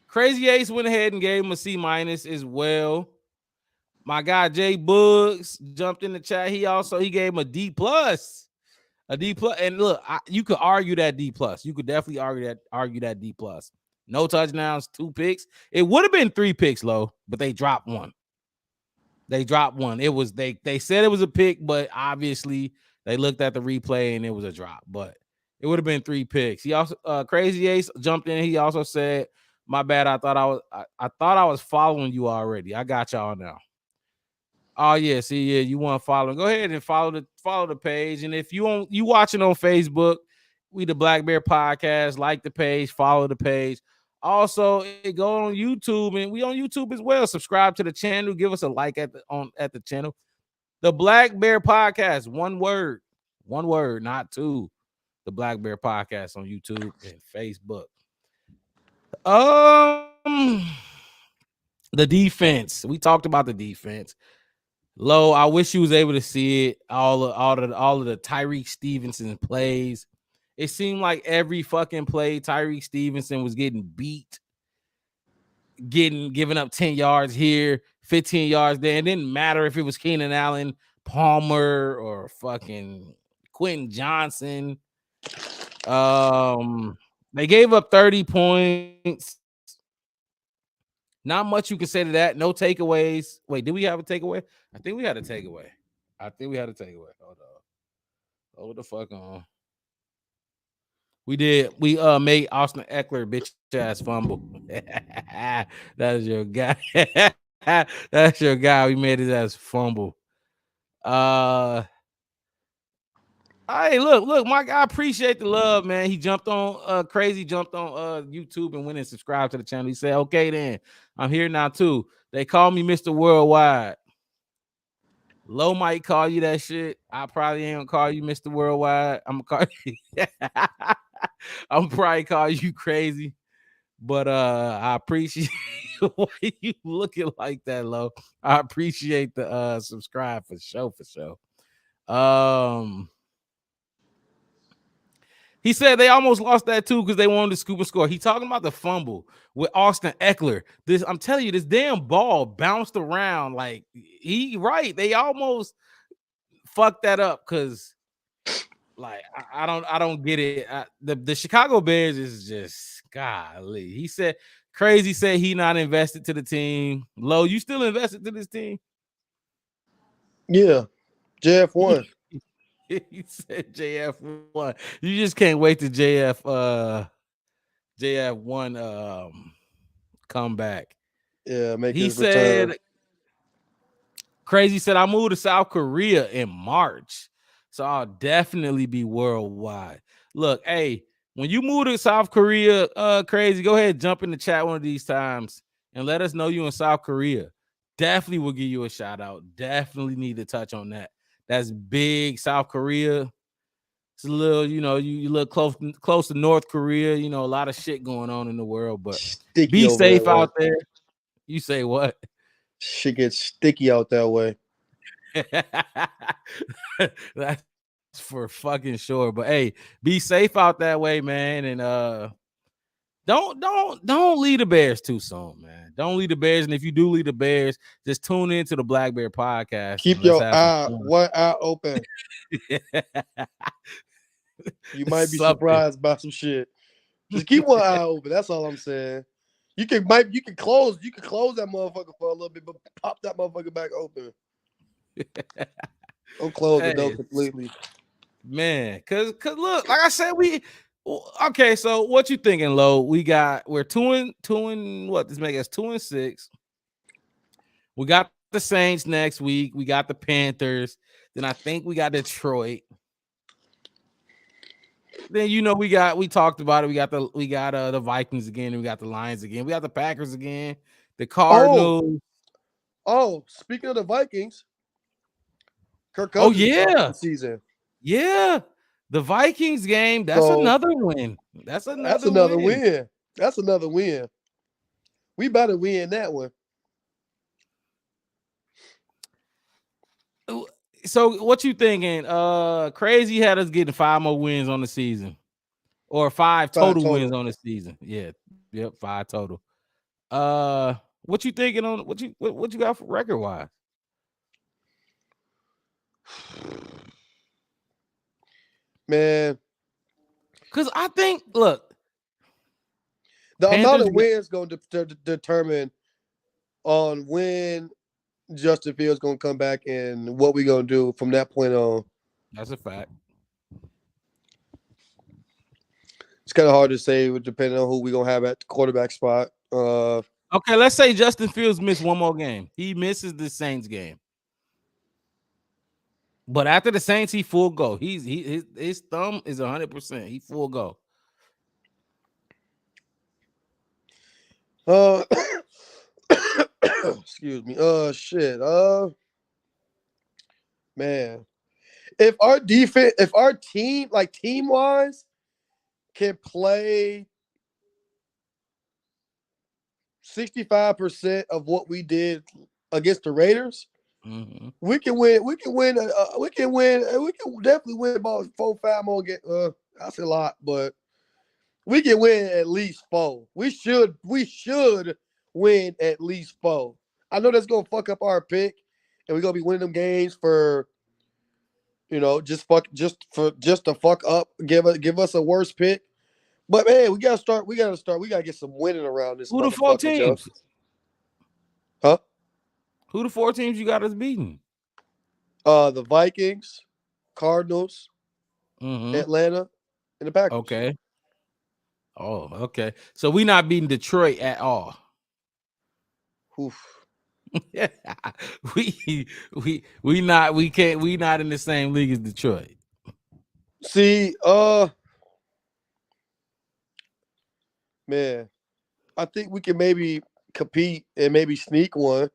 Crazy Ace went ahead and gave him a C- as well. My guy Jay Boogs jumped in the chat. He gave him a D plus. A D plus. And look, you could argue that D plus. You could definitely argue that D plus. No touchdowns, 2 picks. It would have been 3 picks, low, but they dropped one. It was they said it was a pick, but obviously they looked at the replay and it was a drop. But it would have been 3 picks. He also Crazy Ace jumped in. He also said, "My bad. I thought I was following you already. I got y'all now." Oh yeah, see, yeah, you want to follow? Go ahead and follow the page. And if you watching on Facebook, we the Black Bear Podcast. Like the page, follow the page. Also, go on YouTube, and we on YouTube as well. Subscribe to the channel. Give us a like at the channel. The Black Bear Podcast, one word, not two. The Black Bear Podcast on YouTube and Facebook. The defense. We talked about the defense. Low, I wish you was able to see it. All of the Tyreek Stevenson plays. It seemed like every fucking play, Tyreek Stevenson was getting beat, giving up 10 yards here, 15 yards there. It didn't matter if it was Keenan Allen, Palmer, or fucking Quentin Johnson. They gave up 30 points. Not much you can say to that. No takeaways. Wait, did we have a takeaway? I think we had a takeaway. Hold the fuck on. We did. We made Austin Eckler bitch ass fumble. That is your guy. That's your guy. We made his ass fumble. Hey, look, Mike, I appreciate the love, man. He jumped on jumped on YouTube and went and subscribed to the channel. He said, okay, then I'm here now too. They call me Mr. Worldwide. Low might call you that shit. I probably ain't gonna call you Mr. Worldwide. I'm gonna call you I'm probably call you crazy, but I appreciate why you looking like that, Low. I appreciate the subscribe for sure. He said they almost lost that too because they wanted to scoop and score. He talking about the fumble with Austin Eckler. I'm telling you, this damn ball bounced around. Like they almost fucked that up because, like, I don't get it. The Chicago Bears is just golly. He said Crazy said he not invested to the team. Low, you still invested to this team? Yeah, JF1. He said JF1. You just can't wait to JF1 come back. Yeah, make He his return. said Crazy said I moved to South Korea in March, so I'll definitely be worldwide. Look, hey, when you move to South Korea, Crazy, go ahead, jump in the chat one of these times and let us know you in South Korea. Definitely will give you a shout out. Definitely need to touch on that. That's big. South Korea. It's a little, you look close to North Korea. You know, a lot of shit going on in the world, but Sticky be over safe that way. out there. You say what? Shit gets sticky out that way. That's for fucking sure. But hey, be safe out that way, man. And don't leave the Bears too soon, man. Don't leave the Bears. And if you do leave the Bears, just tune into the Black Bear Podcast. Keep And let's your have one eye open. some You might be something. surprised by some shit. Just keep one eye open. That's all I'm saying. You can close that motherfucker for a little bit, but pop that motherfucker back open. Don't close the door completely. Man, cause look, like I said, okay. So what you thinking, Lo? We're two and what? This make us 2-6. We got the Saints next week. We got the Panthers. Then I think we got Detroit. Then we talked about it. We got the Vikings again. And we got the Lions again. We got the Packers again. The Cardinals. Oh, speaking of the Vikings, Kirk Oh Cousins is out for yeah, the season. yeah. The Vikings game. That's So, another win. That's another win. That's another win. We better win that one. So what you thinking? Crazy had us getting 5 more wins on the season, or 5 total wins on the season. Yeah, yep, 5 total. What you thinking on what you got for record wise? Man, Because I think, look, the amount Panthers of wins going to determine on when Justin Fields going to come back and what we going to do from that point on. That's a fact. It's kind of hard to say depending on who we going to have at the quarterback spot. Okay, let's say Justin Fields missed one more game. He misses the Saints game. But after the Saints, he full go. His thumb is 100%. He full go. Excuse me. Shit. Man. If our defense, if our team, like team wise, can play 65% of what we did against the Raiders, we can win. We can win. We can win. We can definitely win about 4-5 more games. That's a lot, but we can win at least 4. We should win at least 4. I know that's gonna fuck up our pick, and we're gonna be winning them games for, just to fuck up, give us a worse pick. But man, we gotta start. We gotta get some winning around this Who the 4 motherfucker, Joe. teams? Huh? Who the 4 teams you got us beating? The Vikings, Cardinals, Atlanta, and the Packers. Okay. Oh, okay. So we not beating Detroit at all. Oof. we not in the same league as Detroit. See, man, I think we can maybe compete and maybe sneak one,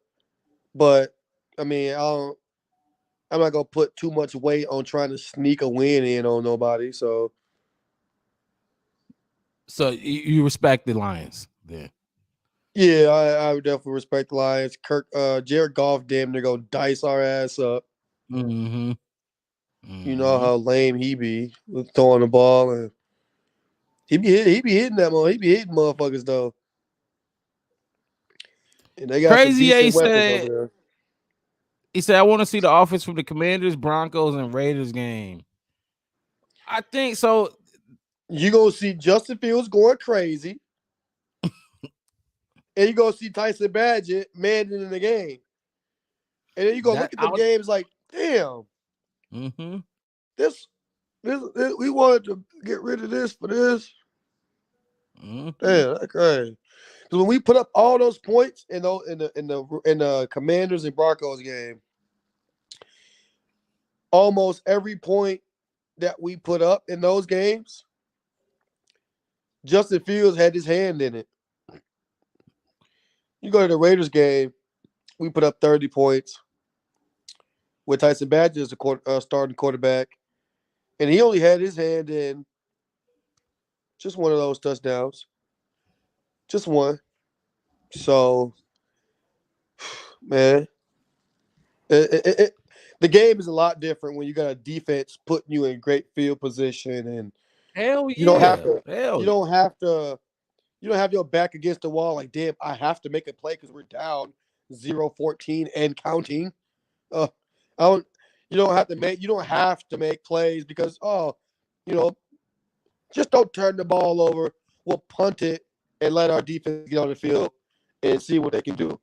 but I mean, I'm not gonna put too much weight on trying to sneak a win in on nobody. So you respect the Lions then? Yeah, I would definitely respect the Lions. Jared Goff damn near gonna dice our ass up. Mm-hmm. You know how lame he be with throwing the ball, and he be hitting motherfuckers though. And they got some Crazy A decent weapons over said, there. he said, I want to see the offense from the Commanders, Broncos, and Raiders game. I think so. You gonna see Justin Fields going crazy, and you gonna see Tyson Bagent manning in the game. And then you gonna look at them games like, damn, this we wanted to get rid of this for this. Damn, that's crazy. Because when we put up all those points in the Commanders and Broncos game, almost every point that we put up in those games, Justin Fields had his hand in it. You go to the Raiders game, we put up 30 points with Tyson Bagent as the starting quarterback, and he only had his hand in just one of those touchdowns. Just one. So, man, the game is a lot different when you got a defense putting you in great field position, and you don't have your back against the wall like, damn, I have to make a play because we're down 0-14 and counting. I don't. You don't have to make plays because just don't turn the ball over. We'll punt it and let our defense get on the field and see what they can do.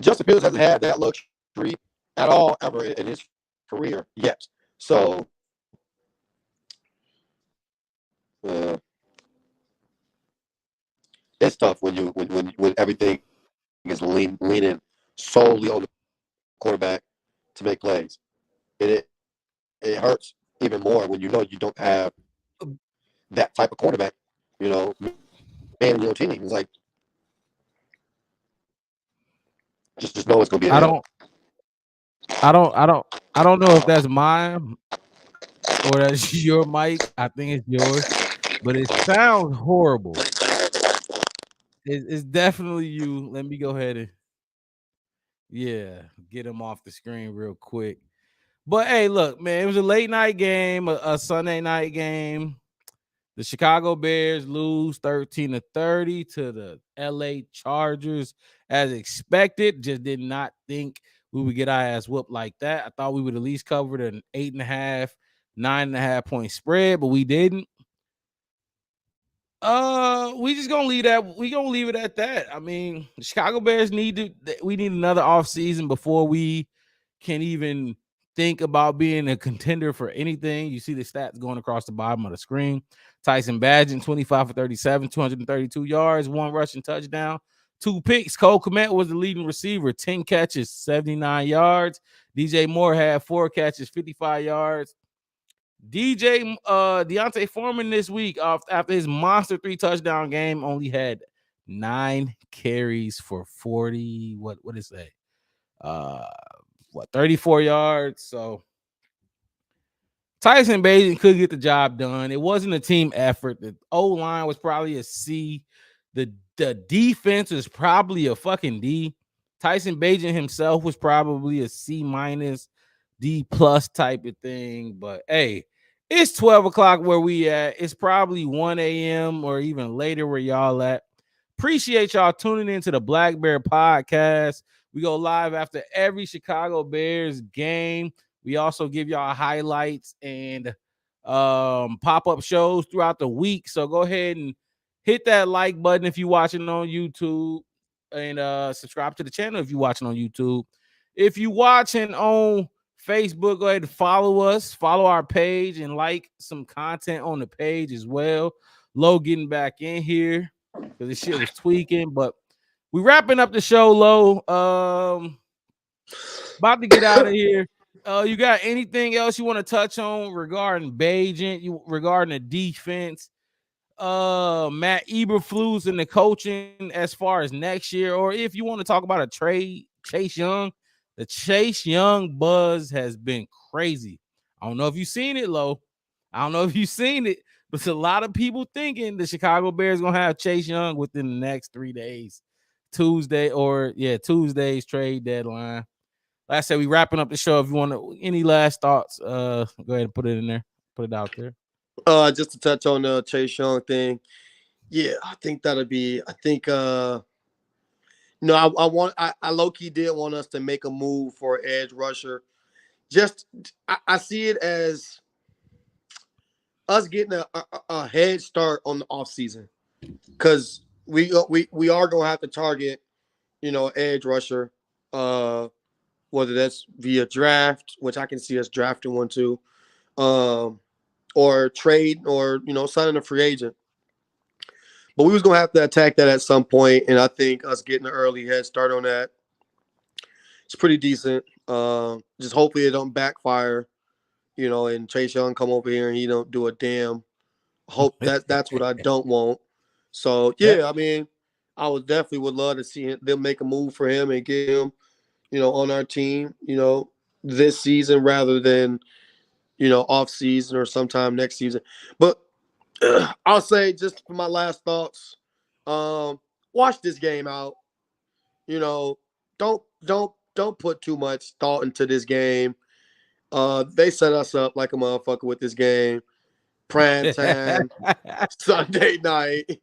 Justin Fields hasn't had that luxury at all ever in his career yet. So, it's tough when everything is leaning solely on the quarterback to make plays. It hurts even more when you don't have that type of quarterback, manning your team. It's like just know it's gonna be an L. I don't know if that's mine or that's your mic. I think it's yours, but it sounds horrible. It's definitely you. Let me go ahead and Yeah, get him off the screen real quick. But hey, look, man, it was a late night game, a Sunday night game. The Chicago Bears lose 13-30 to the LA Chargers as expected. Just did not think we would get our ass whooped like that. I thought we would at least cover an 8.5, 9.5 point spread, but we didn't. We just gonna leave that. We gonna leave it at that. I mean, the Chicago Bears we need another offseason before we can even think about being a contender for anything. You see the stats going across the bottom of the screen. Tyson Bagent, 25 for 37, 232 yards, 1 rushing touchdown, 2 picks. Cole Kmet was the leading receiver, 10 catches, 79 yards. DJ Moore had 4 catches, 55 yards. Deontay Foreman this week after his monster 3 touchdown game only had 9 carries for 40. What is that? 34 yards. So Tyson Bagent could get the job done. It wasn't a team effort. The O-line was probably a C. The defense was probably a fucking D. Tyson Bagent himself was probably a C minus, D plus type of thing. But hey, it's 12 o'clock where we at. It's probably 1 a.m. or even later where y'all at. Appreciate y'all tuning into the Black Bear Podcast. We go live after every Chicago Bears game. We also give y'all highlights and pop-up shows throughout the week. So go ahead and hit that like button if you're watching on YouTube, and subscribe to the channel if you're watching on YouTube. If you're watching on Facebook, go ahead and follow us, follow our page, and like some content on the page as well. Low getting back in here because this shit was tweaking, but we wrapping up the show, Low. About to get out of here. You got anything else you want to touch on regarding Bagent, regarding the defense, Matt Eberflus and the coaching as far as next year, or if you want to talk about a trade, Chase Young? The Chase Young buzz has been crazy. I don't know if you've seen it, Lo. I don't know if you've seen it, but it's a lot of people thinking the Chicago Bears gonna have Chase Young within the next 3 days. Tuesday's trade deadline. Like I said, we wrapping up the show. If you want any last thoughts, go ahead and put it in there. Put it out there. Just to touch on the Chase Young thing. Yeah, I think that'll be. I think. No, I low key did want us to make a move for edge rusher. Just, I see it as us getting a head start on the offseason, because we are gonna have to target, edge rusher. Whether that's via draft, which I can see us drafting one too, or trade, or signing a free agent. But we was gonna have to attack that at some point, and I think us getting an early head start on that, it's pretty decent. Just hopefully it don't backfire, and Chase Young come over here and he don't do a damn. Hope that's what I don't want. So yeah, I mean, I would love to see them make a move for him and get him, on our team, this season rather than, off season or sometime next season. But I'll say, just for my last thoughts, watch this game out. Don't put too much thought into this game. They set us up like a motherfucker with this game. Prime time, Sunday night,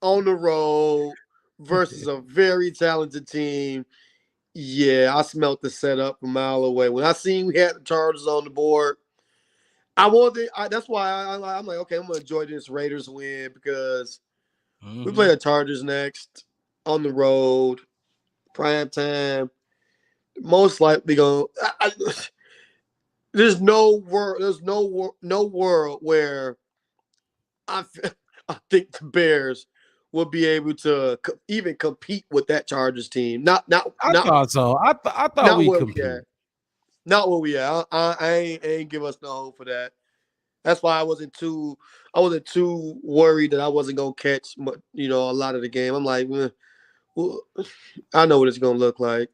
on the road versus a very talented team. Yeah, I smelt the setup a mile away. When I seen we had the Chargers on the board, that's why I'm like, okay, I'm gonna enjoy this Raiders win, because we play the Chargers next on the road, prime time. Most likely going. There's no world where I think the Bears will be able to even compete with that Chargers team. I thought so. I thought we compete. Not where we at. I ain't give us no hope for that. That's why I wasn't too worried that I wasn't gonna catch, a lot of the game. I'm like, well, I know what it's gonna look like.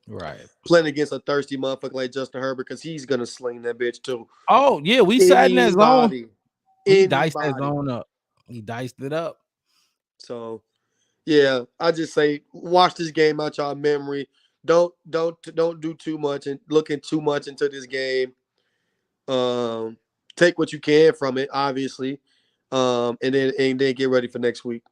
Right. Playing against a thirsty motherfucker like Justin Herbert, because he's gonna sling that bitch too. Oh yeah, we sat in that zone. He diced that zone up. He diced it up. So yeah, I just say watch this game out y'all memory. don't do too much and looking too much into this game. Take what you can from it, obviously, and then get ready for next week.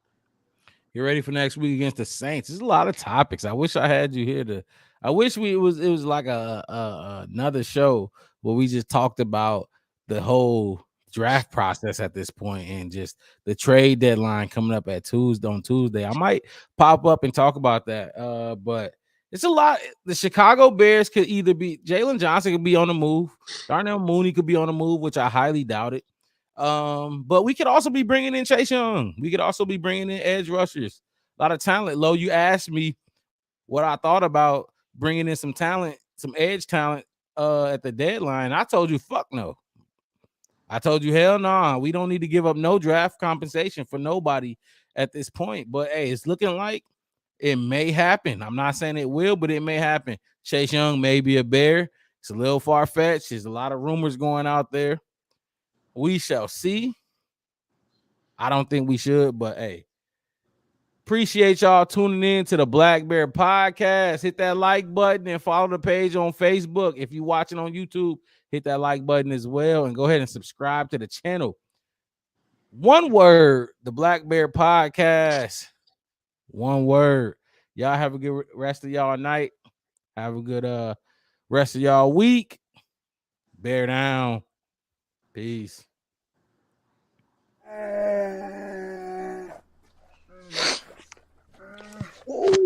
Get ready for next week against the Saints. There's a lot of topics. I wish I had you here to. I wish it was like another show where we just talked about the whole draft process at this point and just the trade deadline coming up at Tuesday. I might pop up and talk about that. But it's a lot. The Chicago Bears could either be Jalen Johnson could be on the move, Darnell Mooney could be on the move, which I highly doubt it. But we could also be bringing in Chase Young. We could also be bringing in edge rushers. A lot of talent. Lo, you asked me what I thought about bringing in some talent, some edge talent at the deadline. I told you, fuck no. I told you, hell no. Nah. We don't need to give up no draft compensation for nobody at this point. But hey, it's looking like it may happen. I'm not saying it will, but it may happen. Chase Young may be a Bear. It's a little far-fetched. There's a lot of rumors going out there. We shall see. I don't think we should, but hey, appreciate y'all tuning in to the Black Bear Podcast. Hit that like button and follow the page on Facebook. If you're watching on YouTube, hit that like button as well and go ahead and subscribe to the channel. One word, the Black Bear Podcast. One word. Y'all have a good rest of y'all night. Have a good rest of y'all week. Bear down. Peace. Ooh.